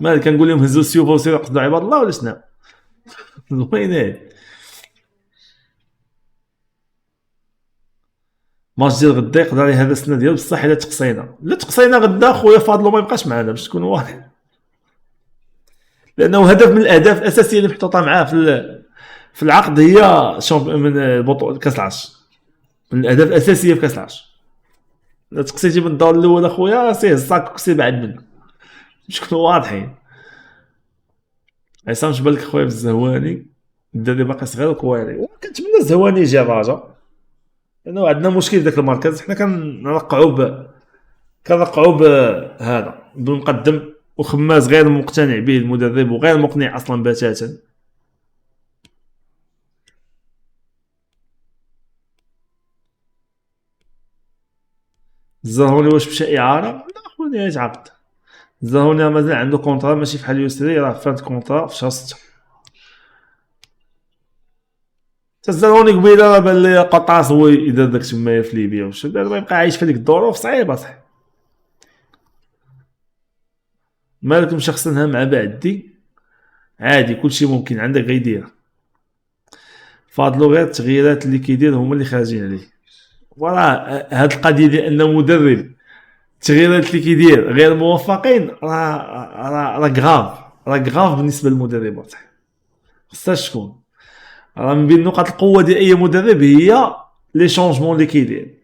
مالك كنقول لهم هزوا السيوف وسيروا قتلوا عباد الله ولا شنو؟ وين ماتش ديال غدا يقدر هذا السنه ديال بصح الا تقصينا، لا تقصينا غدا خويا فاضلو ما يبقاش معنا باش تكون واضح، لانه هدف من الاهداف الاساسيه اللي محطوطه معاه في العقد هي من بطوله كاس العرش، من الاهداف الاساسيه في كاس العرش. لا تقصيتي من الدور الاول اخويا سيه الصاك وكسي بعد منه باش تكونوا واضحين. عصام جبل لك خويا بالزهواني، الدري باقي صغير وكواري، كنتمنى الزهواني يجي الرجاء، لانه عندنا مشكل في ذاك المركز، حنا كنرقعوا بهذا بالمقدم، وخماس غير مقتنع به المدرب وغير مقنع اصلا بتاتا. الزهروني واش مشى اعاره؟ لا خويا يتعاقد. الزهروني مازال عنده كونطرا، ماشي بحال يسري راه فات كونطرا في شهر 6. الزهروني قبيله راه بان لي قطاس هو يدير داك تمايا في ليبيا، واش دابا يبقى عايش في هذيك الظروف صعيبه صح. مالك مشخصنها مع بعدي عادي، كلشي ممكن عندك غيدير، فاضلو غير التغييرات اللي كيدير هما اللي خارجين عليه. وراه هاد القضيه ديال ان مدرب التغييرات اللي كيدير غير موفقين، راه غراف، راه غراف بالنسبه للمدربات، خصها شكون. راه من بين نقاط القوه ديال اي مدرب هي لي شونجمون اللي كيدير،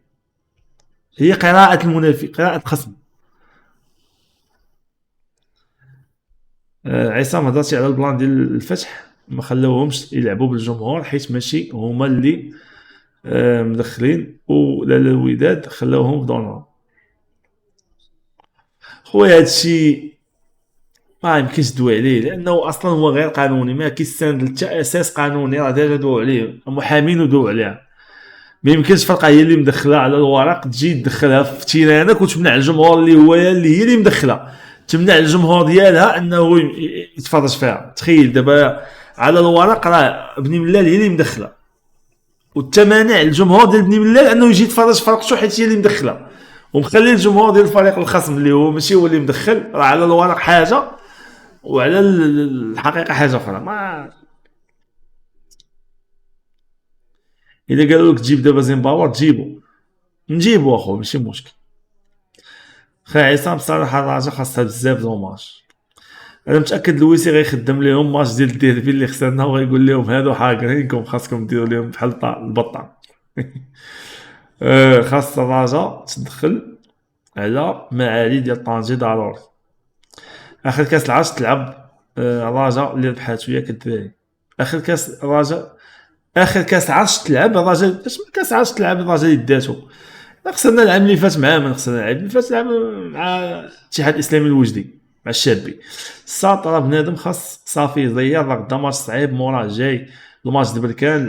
هي قراءه المنافس، قراءه الخصم. عصام هضرتي على البلان ديال الفتح، ما خلاوهمش يلعبوا بالجمهور حيت ماشي هما اللي مدخلين، ولا الوداد خلاوهم في دورنا. خويا هادشي ما يمكنش تدوي عليه، لانه اصلا هو غير قانوني، ما كيستند حتى اساس قانوني، راه ديجا دو عليه محامين ودو عليها. ما يمكنش فرقه هي اللي مدخله على الورق تجي تدخلها في تيرانك وتمنع الجمهور اللي هي اللي مدخله، تمنع الجمهور ديالها انه يتفرج فيها. تخيل دابا على الورق راه بني ملال هي اللي مدخله، والتمانع الجمهور ديال بني ملال انه يجي يتفرج في فرقته حيت هي اللي مدخله، ومخلي الجمهور ديال الفريق الخصم اللي هو ماشي هو اللي مدخل، راه على الورق حاجه وعلى الحقيقه حاجه اخرى. ما اذا قالوا لك تجيب دابا زيمباور تجيبو، نجيبو اخو ماشي مشكل. خا عصام صراحه الرجاء خاصها بزاف دوماج، انا متاكد لويسي غيخدم لهم ماتش ديال الديربي اللي خسرنا وغيقول لهم هادو حاقرينكم خاصكم ديروا لهم بحال البطه. خاص الرجاء تدخل على معالي ديال طنجة ضروري. اخر كاس العرش تلعب الرجاء اللي ربحات وياك الدراري، اخر كاس الرجاء، اخر كاس عرش تلعب الرجاء، باش كاس عرش تلعب الرجاء يداتو. خسرنا العام اللي فات مع من خسرنا العام اللي فات لعب مع الاتحاد الاسلامي الوجدي مع الشابي. الساط راه بنادم خاص صافي يضيع، راه قدام ماتش صعيب موراه جاي الماتش ديال بركان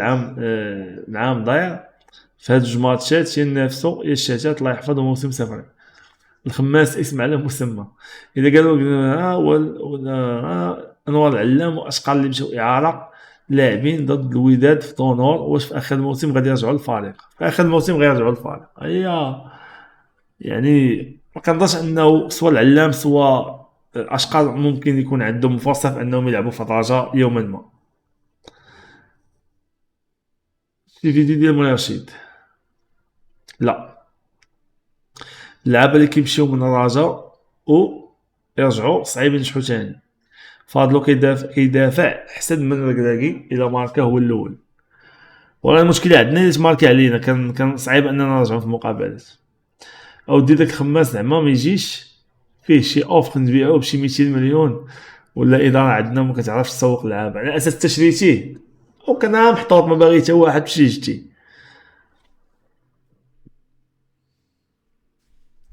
العام ضايع في هاد جوج ماتشات ينافسوا يا الشتات الله يحفظه موسم صفري. الخماس اسم على مسمى. اذا قالوا انوار العلام واشقال اللي مشاو اعاره لاعبين ضد الوداد في طونور، واش في اخر الموسم غادي يرجعوا للفريق؟ في اخر الموسم غيرجعوا للفريق هي يعني. ما كنظنش انه سوا العلام سوا اشقال ممكن يكون عندهم فرصه في انهم يلعبوا في الرجاء يوما ما. سي فيديو ديال مناشد لا اللعابه اللي كيمشيو من الرجاء و يرجعوا صعيب ينجحوا تاني. فاضلو كيدافع احسن من ركراكي الى ماركا هو الاول. وراه المشكله عندنا اللي تماركي علينا كان صعيب اننا نرجعوا في المقابلات. او دي داك الخماس زعما ما يجيش فيه شي اوفر نبيعوه بشي 200 مليون، ولا الاداره عندنا ما كتعرفش تسوق اللعابه على اساس تشريتيه، وكان محطوط ما باغي حتى واحد بشي جدي.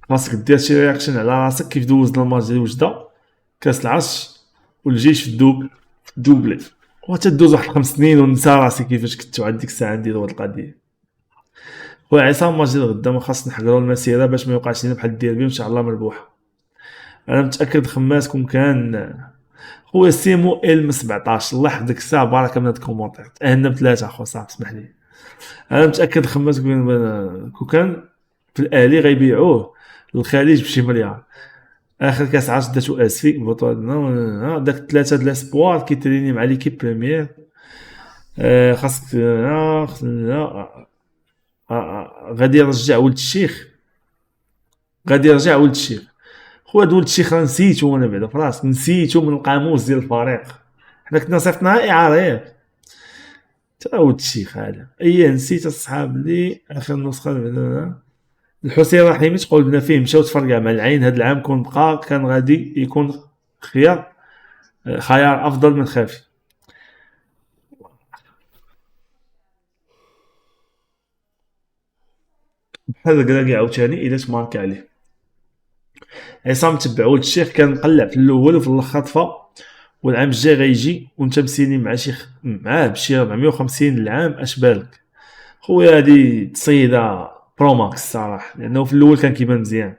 خاصك دير شي رياكشن على راسك كيف دوزنا الماتش ديال وجده كاس العرش والجيش في الدوبلي، وتدوز واحد 5 سنين ونسى راسي كيفاش كنت واحد ديك الساعه ندير هاد القضيه. خويا عصام الماتش ديال غدا ما خاص نحقروا المسيره باش ما يوقعش لينا بحال الديربي وان شاء الله مربوحه. انا متاكد خماس كون كان خويا سيمو ال 17 الله يحفظك الساعه بركه من هاد الكومونتير اهنا بثلاثه اخو صاحبي اسمح لي. انا متاكد خماس كون كان في الاهلي غيبيعوه للخليج بشي مليار. اخر كاس عرش داتو اسفي بطولة داك ثلاثه د لاسبوار كيتريني مع ليكيب بريمير. خاصك غادي يرجع ولد الشيخ، غادي يرجع ولد الشيخ. خويا ولد الشيخ راه نسيتو انا بعدا فراسك نسيتو من القاموس ديال الفريق. حنا كنا صيفطناها اعاره تا ولد الشيخ هذا اي نسيت الصحاب اللي اخر نسخه الحسين رحيمي تقول بنا فيه مشاو تفرقع مع العين هذا العام كون بقى كان غادي يكون خيار افضل من خافي. بحال الكراكي عاوتاني الا تماركا عليه. عصام تبع ولد الشيخ كان مقلع في الاول وفي الاخر طفى، والعام الجاي غيجي وانت مسيني مع شي معاه بشي 450 العام اش بالك. خويا هادي تصيده بروماكس الصراحه لانه في الاول كان كيبان مزيان.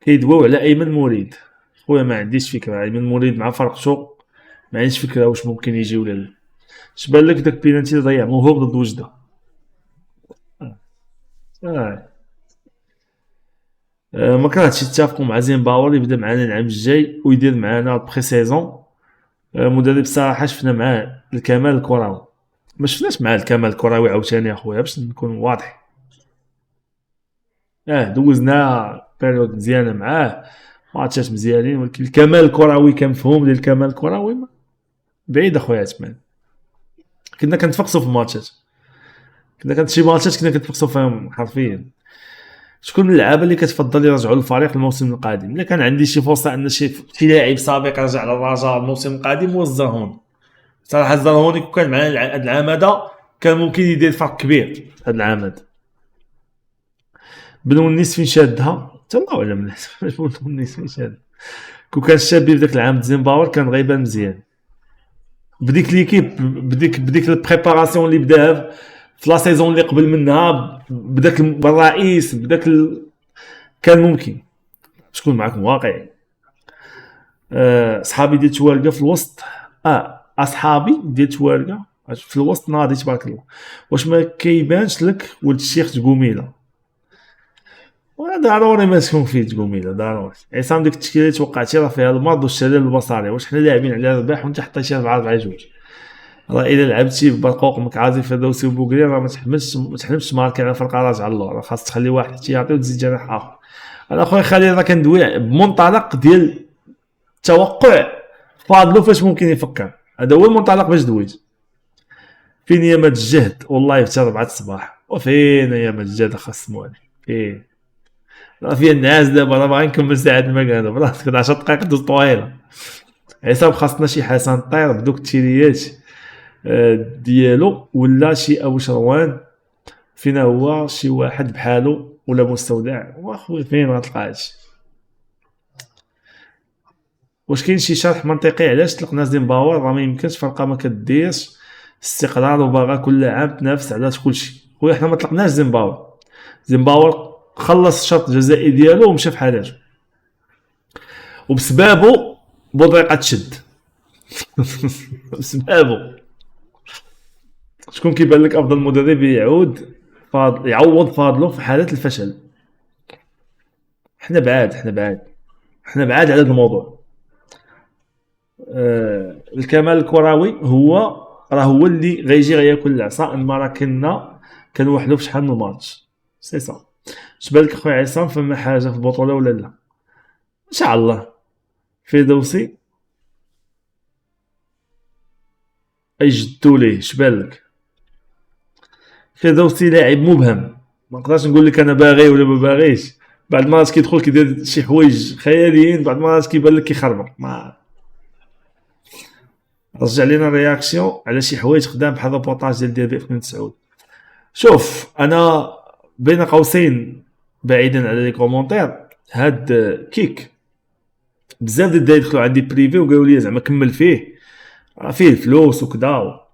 كيدواو على ايمن مريد. خويا ما عنديش فكره ايمن مريد مع فرقتو، ما عنديش فكره واش ممكن يجي ولا لا. اش بان لك داك بينالتي اللي ضيع موهوب ضد وجده؟ آه. ما كرهتش يتفقوا مع زين باور يبدا معنا العام الجاي ويدير معنا بري سيزون. مدرب صراحه شفنا معاه الكمال الكروي، ما شفناش معاه الكمال الكروي عاوتاني اخويا باش نكون واضح. دوزنا بيريود مزيانه معاه ماتشات مزيانين، ولكن الكمال الكروي كنفهم ديال الكمال الكروي بعيد اخويا عثمان. كنا كنتفقسوا في الماتشات، كنا كانت شي ماتشات كنا كنتفقسوا فيهم حرفيا. شكون من اللعابه اللي كتفضل يرجعوا للفريق الموسم القادم؟ الا كان عندي شي فرصه ان شي لاعب سابق رجع للرجاء الموسم القادم هو الزرهوني. صراحه الزرهوني كون كان معنا هذا العام هذا كان ممكن يدير فرق كبير هذا العام هذا. بن ونيس فين شادها حتى الله اعلم. بن ونيس فين شاد كون كان الشابي بداك العام زيمباور كان غيبان مزيان بديك ليكيب بديك البريباراسيون اللي بداها في لا سيزون اللي قبل منها بداك الرئيس كان ممكن. شكون معكم واقعي؟ صحابي ديال توالقه في الوسط. اصحابي ديال توالقه في الوسط ناضي تبارك الله. واش ما كيبانش لك ولد الشيخ تقوميله؟ ضروري ما تكون فيه تقوميله ضروري. عصام ديك التشكيله توقعتي راه فيها المرض والشلل البصري. واش حنا لاعبين على الرباح وانت حطيتي 4-4-2؟ راه الا لعبتي ببرقوق مكعازي فردوسي وبوكري راه ما تحلمش تماركي على فرقه راجعه اللور. راه خاص تخلي واحد احتياطي وتزيد جناح اخر. انا اخويا خليل راه كندوي بمنطلق ديال التوقع فاضلو فاش ممكن يفكر. هذا هو المنطلق باش دويت. فين يا مات الجهد والله حتى 4 الصباح. وفين يا مات الجهد خصموني فين راه فيها الناس دابا راه باغي نكمل ساعه المكان براسك 10 دقائق دوز طويله. عصام خاصنا شي حسن طير بدوك التيريات ديالو ولا شي ابو شروان فينا هو شي واحد بحالو ولا مستودع. واخويا فين غتلقاهاش؟ واش كاين شي شرح منطقي علاش طلقنا زيمباور؟ راه ما يمكنش فرقه ما كديرش استقرار وباغا كل عام تنافس على كلشي. خويا حنا ما طلقناش زيمباور خلص الشرط الجزائي ديالو ومشى في حالاته وبسبابه بودريقه تشد. بسبابه شكون كيبان لك افضل مدرب يعوض فاضلو في حاله الفشل؟ حنا بعاد على هذا الموضوع. الكمال الكروي هو اللي غيجي غياكل العصا. ما راه كنا كان وحده في شحال من ماتش سي صا. اش بالك اخويا عصام، فما حاجه في البطوله ولا لا؟ ان شاء الله. فردوسي يجدوا ليه، اش بالك؟ فردوسي لاعب مبهم، ما نقدرش نقول لك انا باغي ولا ما باغيش. بعد ما كيدخل كيدير شي حوايج خياليين، بعد ما كيبان لك كيخربق. ما رجع لينا رياكسيون على شي حوايج قدام بحال البوطاج ديال ديابي 2009. شوف انا بين قوسين بعيدا على لي كومونتير، هاد كيك بزاف ديال الدراري دخلوا عندي بريفي وقالوا لي زعما كمل فيه، راه فيه الفلوس وكذا،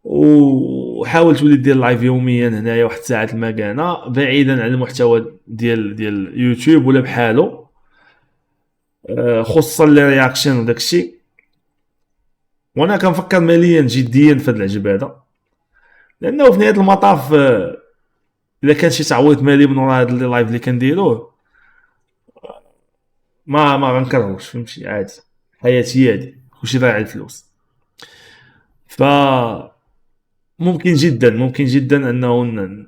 وحاول تولي دير لايف يوميا هنايا واحد ساعه المكانه بعيدا عن المحتوى ديال يوتيوب ولا بحالو، خصوصا لي رياكشن وداكشي. وانا كنفكر ماليا جديا في هاد العجب هذا، لانه في نهايه المطاف الا كان شي تعويض مالي من وراء هاد اللايف اللي كنديروه ما غنكرهوش، فهمتي؟ عادي، حياتي هادي كلشي ضايع على الفلوس. ف ممكن جدا انه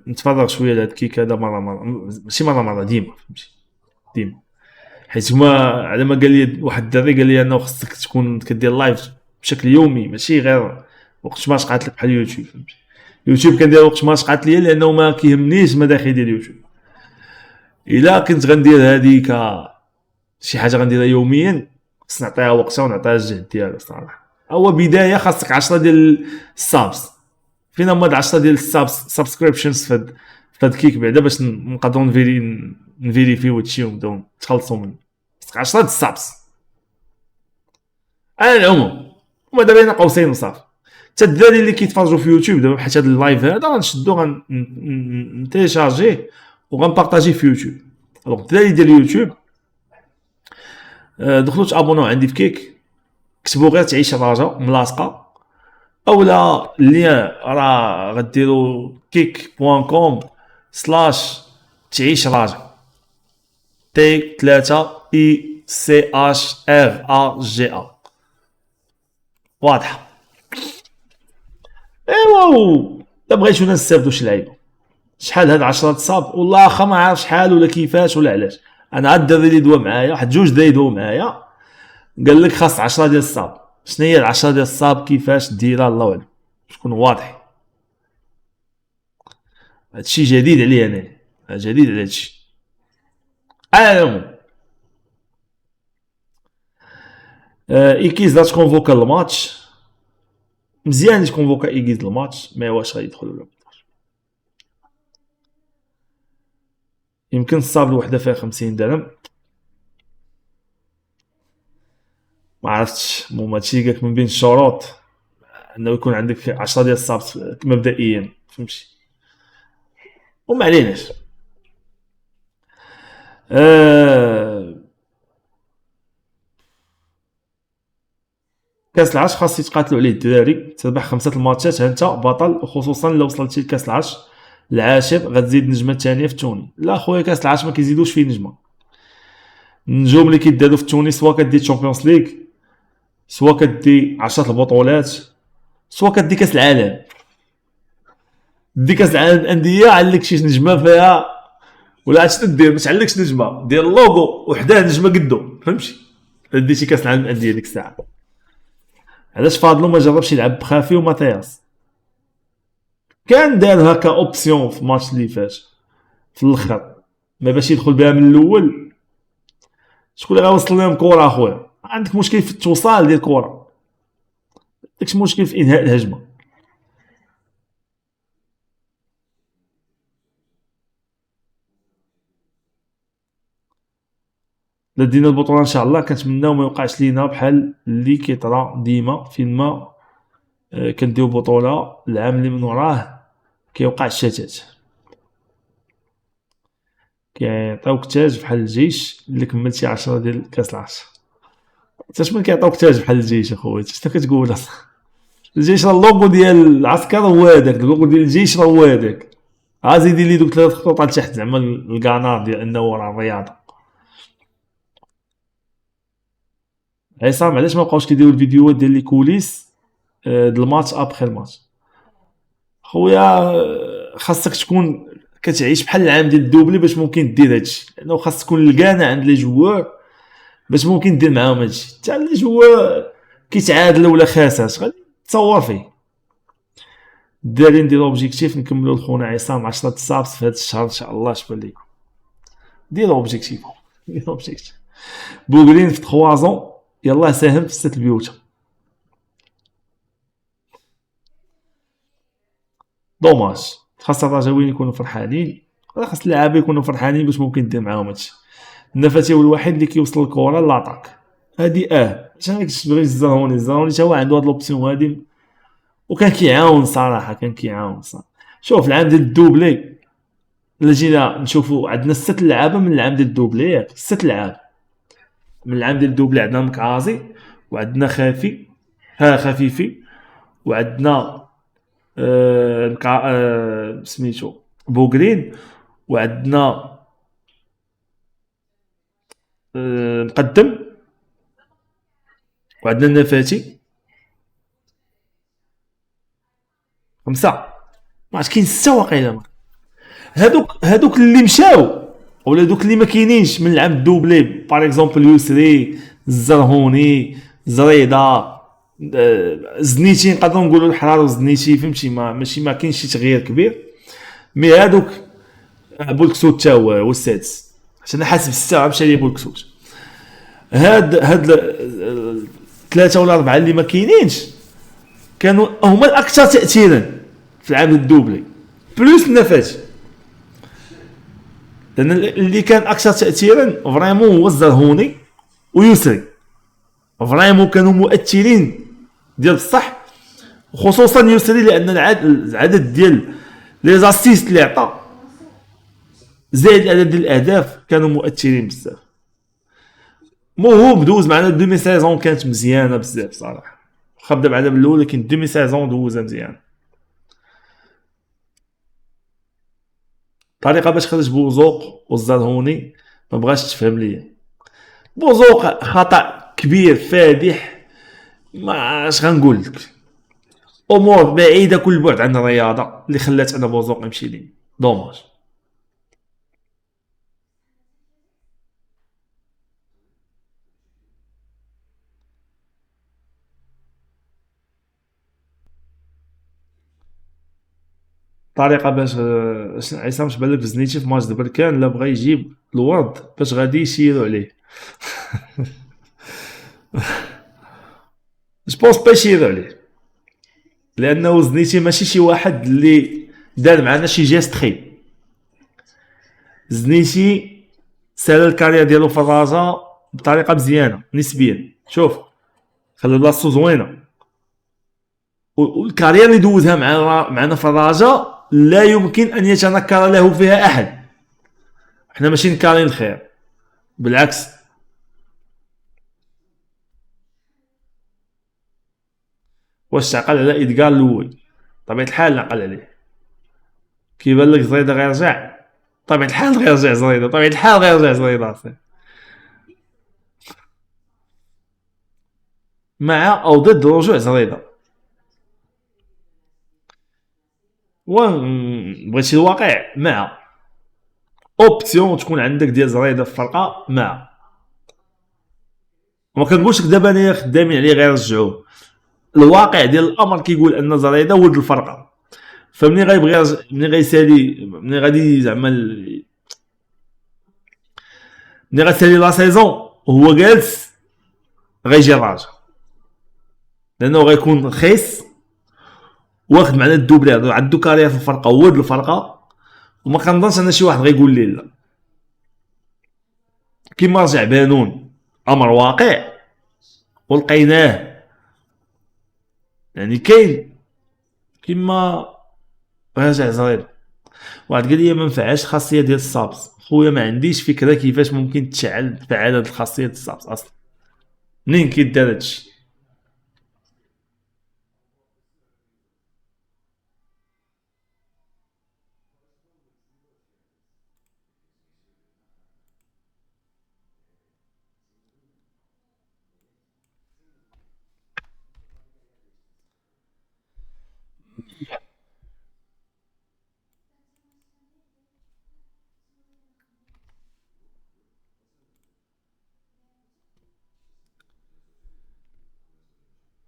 نتفرغ شويه لهاد الكيك هذا مره ماشي مره ديما، فهمتي؟ ديما، حيت هما على ما قال لي واحد الدري قال لي انه خصك تكون كدير لايف بشكل يومي، ماشي غير وقت ما شقات لك بحال يوتيوب، فهمتي؟ يوتيوب كندير وقت ما شقات لي، لانه ما كيهمنيش المداخل ديال يوتيوب. الا كنت غندير هذيك شي حاجه غنديرها يوميا، خص نعطيها وقتها ونعطيها الجهد ديالها صراحه. هو بدايه خاصك 10 ديال السابس، فينا هما 10 ديال السابس سبسكريبشنز في هاد كيك بعدا باش نقدروا نفيريفيو هادشي ونبداو نتخلصوا منه. خاصك 10 ديال السابس على العموم، هما دابا بين قوسين وصافي. حتى الدراري اللي كيتفرجوا في يوتيوب دابا بحال هاد اللايف هذا غنشدو غنتيشارجيه وغنبارطاجيه في يوتيوب. دونك الدراري ديال يوتيوب دخلوا تابوناو عندي في كيك، كتبوا غير تعيش الرجاء ملاصقه، اولا اللين راه غديروا kick.com/تعيش رجاء T3ICHRAGA. واضحه؟ ايوا الا بغيتو نستافدوا شي لعيبه، شحال هاد 10 صاب والله واخا ما عارف شحال ولا كيفاش ولا علاش. انا عاد الدري اللي دوا معايا، واحد جوج دراري دوا معايا، قال لك خاص 10 ديال الصاب. شنو هي 10 ديال الصاب؟ كيفاش ديرها الله اعلم، تكون واضح. هادشي جديد عليا انا، جديد على هادشي. ايكيز لا تكونفوكا الماتش، مزيان تكونفوكا ايكيز الماتش، ما واش غيدخل ولا يمكن الصاب الوحده فيها 50 درهم، ما عرفتش. المهم هادشي قالك من بين الشروط انه يكون عندك 10 ديال الصاب مبدئيا، فهمتي؟ وما عليناش. كاس العرش خاص يتقاتلوا عليه الدراري، تربح 5 الماتشات انت بطل، وخصوصا لو وصلتي لكاس العرش العاشر غتزيد نجمه ثانيه في تونس. لا خويا، كاس العرش ما كيزيدوش فيه نجمه. النجوم اللي كيدادوا في تونس سوا كدي تشامبيونز ليغ، سوا كدي 10 البطولات، سوا كدي كاس العالم. دي كاس العالم الانديه عليك شي نجمه فيها، ولا عاد دير ما تعلقش نجمه، دير اللوغو وحداه نجمه قدو، فهمتي؟ ديتي كاس العالم الانديه ديك الساعه. علاش فاضلو ما جربش يلعب بخافي وماتياس؟ كان دار هكا اوبسيون في الماتش اللي فات في الاخر، ما باش يدخل بها من الاول. شكون اللي غيوصل لهم كره اخويا؟ عندك مشكل في التوصال ديال الكره، عندك مشكل في انهاء الهجمه. لا دينا البطوله ان شاء الله، كنتمناو ما يوقعش لينا بحال اللي كيطرا ديما فين ما كنديو بطوله العام اللي من وراه كيوقع الشتات، كيعطيوك تاج بحال الجيش اللي كملتي 10 ديال كاس العرش. حتى من كيعطيوك تاج بحال الجيش اخويا؟ شنو كتقول اصلا؟ الجيش راه اللوغو ديال العسكر هو هذاك، اللوغو ديال الجيش راه هو هذاك. زيدي لي دوك 3 خطوط لتحت زعما الكانار ديال انه راه الرياضه. عصام علاش ما بقاوش كيديروا الفيديوهات ديال لي كوليس ديال الماتش ابخي الماتش؟ خويا خاصك تكون كتعيش بحال العام ديال الدوبلي باش ممكن دير هادشي، لانه خاص تكون لقانه عند لي جوار باش ممكن دير معاهم هادشي. حتى لي جوار كيتعادل ولا خاسر غادي تصور فيه. دايرين نديرو اوبجيكتيف نكملو لخونا عصام 10 الصابس في هاد الشهر ان شاء الله. شبان لي ديرو اوبجيكتيف، ديرو اوبجيكتيف. بوغرين في 3 زون يلاه ساهم في 6 البيوت. دوماج. خاص الرجاويين يكونوا فرحانين، خاص اللعابه يكونوا فرحانين باش ممكن دير معاهم هادشي. النفاتي هو الوحيد اللي كيوصل الكره لاطاك هادي. شنو كتبغي الزهوني؟ الزهوني تا هو عنده هاد لوبسيون هادي، وكان كيعاون صراحه، كان كيعاون صراحه. شوف العام ديال الدوبلي الا جينا نشوفوا عندنا 6 لعابه من العام ديال الدوبلي، ياك 6 لعاب من العام ديال الدوبلي. عندنا مكعازي وعندنا خافي، خفيفي، وعندنا سميتو بوغرين، وعندنا مقدم، وعندنا النفاتي. 5 ما عرفت كاين 6 واقيلا. هادوك اللي مشاو ولا دوك اللي ما كاينينش من العام الدوبلي، باغ اكزومبل يسري، الزرهوني، زريده، زنيتي نقدروا نقولوا الحرار وزنيتي، فهمتي؟ ماشي ما كاينش شي تغيير كبير. مي هادوك بولكسوت تا هو السادس، عشان حاسب 6 مشى لي بولكسوت. هاد 3 ولا 4 اللي ما كاينينش كانوا هما الاكثر تاثيرا في العام الدوبلي بلوس النفاتي. لان اللي كان اكثر تاثيرا فريمون هو الزرهوني ويسري، فريمون كانوا مؤثرين ديال الصح، خصوصا يسري لان العدد ديال لي زاسيست اللي عطا زائد العدد ديال الاهداف كانوا مؤثرين بزاف. موهوب دوز معنا دومي سيزون كانت مزيانه بزاف صراحه، واخا بدا بعدا من الاول لكن دومي سيزون دوزها مزيان. طريقه باش خرج بوزوق والزرهوني ما بغاش تفهم ليا. بوزوق خطا كبير فادح، ما اش غنقول لك، امور بعيده كل بعد عن الرياضه اللي خلات انا بوزوق يمشي لي. دوماج. طريقه باش عصام باش بالك بزنيتي في ماتش د بركان لا بغى يجيب الورد باش غادي يسيروا عليه. جوبونس با يسيروا عليه لانه زنيتي ماشي شي واحد اللي دار معنا شي جيست خي. زنيتي سال الكارير ديالو في الرجاء بطريقه مزيانه نسبيا. شوف خلى بلاصتو زوينه، والكارير اللي دوزها معنا في الرجاء لا يمكن ان يتنكر له فيها احد. احنا ماشي نكارين الخير، بالعكس. واش تعقل على ادغار الاول؟ طبيعه الحال نعقل عليه. كيبان لك زريده غيرجع، طبيعه الحال غيرجع زريده، طبيعه الحال غيرجع زريده مع او ضد رجوع زريده. بغيتي الواقع مع اوبسيون تكون عندك ديال زريده في الفرقه مع. وما كنقولش لك دابا انايا خدامين عليه غير رجعوه، الواقع ديال الامر كيقول ان زريده ولد الفرقه. فمني غيبغي مني غيسالي مني غادي زعما مني غتسالي لا سيزون وهو جالس غيجي الراجل، لانه غيكون خيس واخد معنا الدوبلي، عنده كارير في الفرقه ولد الفرقه، وما كنظنش ان شي واحد غيقول لي لا. كيما رجع بانون امر واقع ولقيناه يعني كاين كيما رجع زرير. واحد قال لي ما نفعش الخاصيه ديال السابس. خويا ما عنديش فكره كيفاش ممكن تفعل هاد الخاصيه ديال السابس اصلا، منين كيدار هادشي.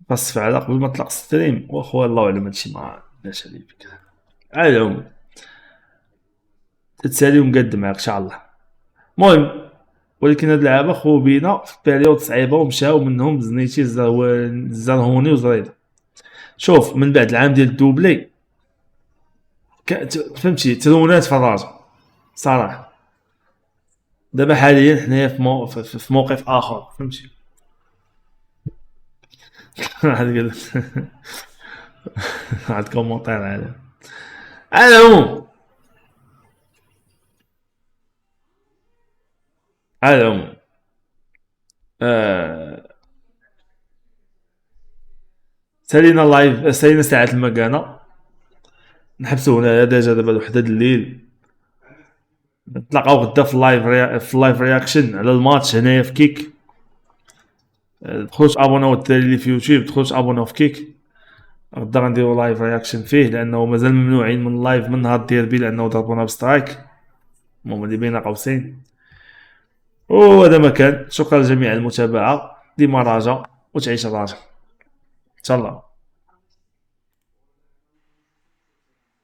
خاص على قبل ما تطلق ستريم، واخويا الله اعلم هادشي ما عندناش عليه فكره. على العموم تتسالي ومقاد معاك ان شاء الله. المهم، ولكن هاد اللعابه خو بينا في بيريود صعيبه ومشاو منهم زنيتي زرهوني وزريده. شوف من بعد العام ديال الدوبلي فهمتي ترونات في الراجل صراحه. دابا حاليا حنايا في موقف اخر فهمتي. واحد قال لك واحد كومونتير على العموم. على العموم آه... سالينا اللايف، سالينا ساعة المكانة، نحبسو هنا ديجا دابا الوحدة د الليل. نتلاقاو غدا في اللايف في اللايف رياكشن على الماتش هنايا في كيك. دخلوا تابوناو الدراري اللي في يوتيوب، دخلوا تابوناو في كيك. غدا غنديرو لايف رياكشن فيه لانه مازال ممنوعين من اللايف من نهار الديربي لانه ضربونا بسترايك، المهم اللي بين قوسين. وهذا ما كان. شكرا لجميع المتابعة، ديما راجع وتعيش الراجع ان شاء الله.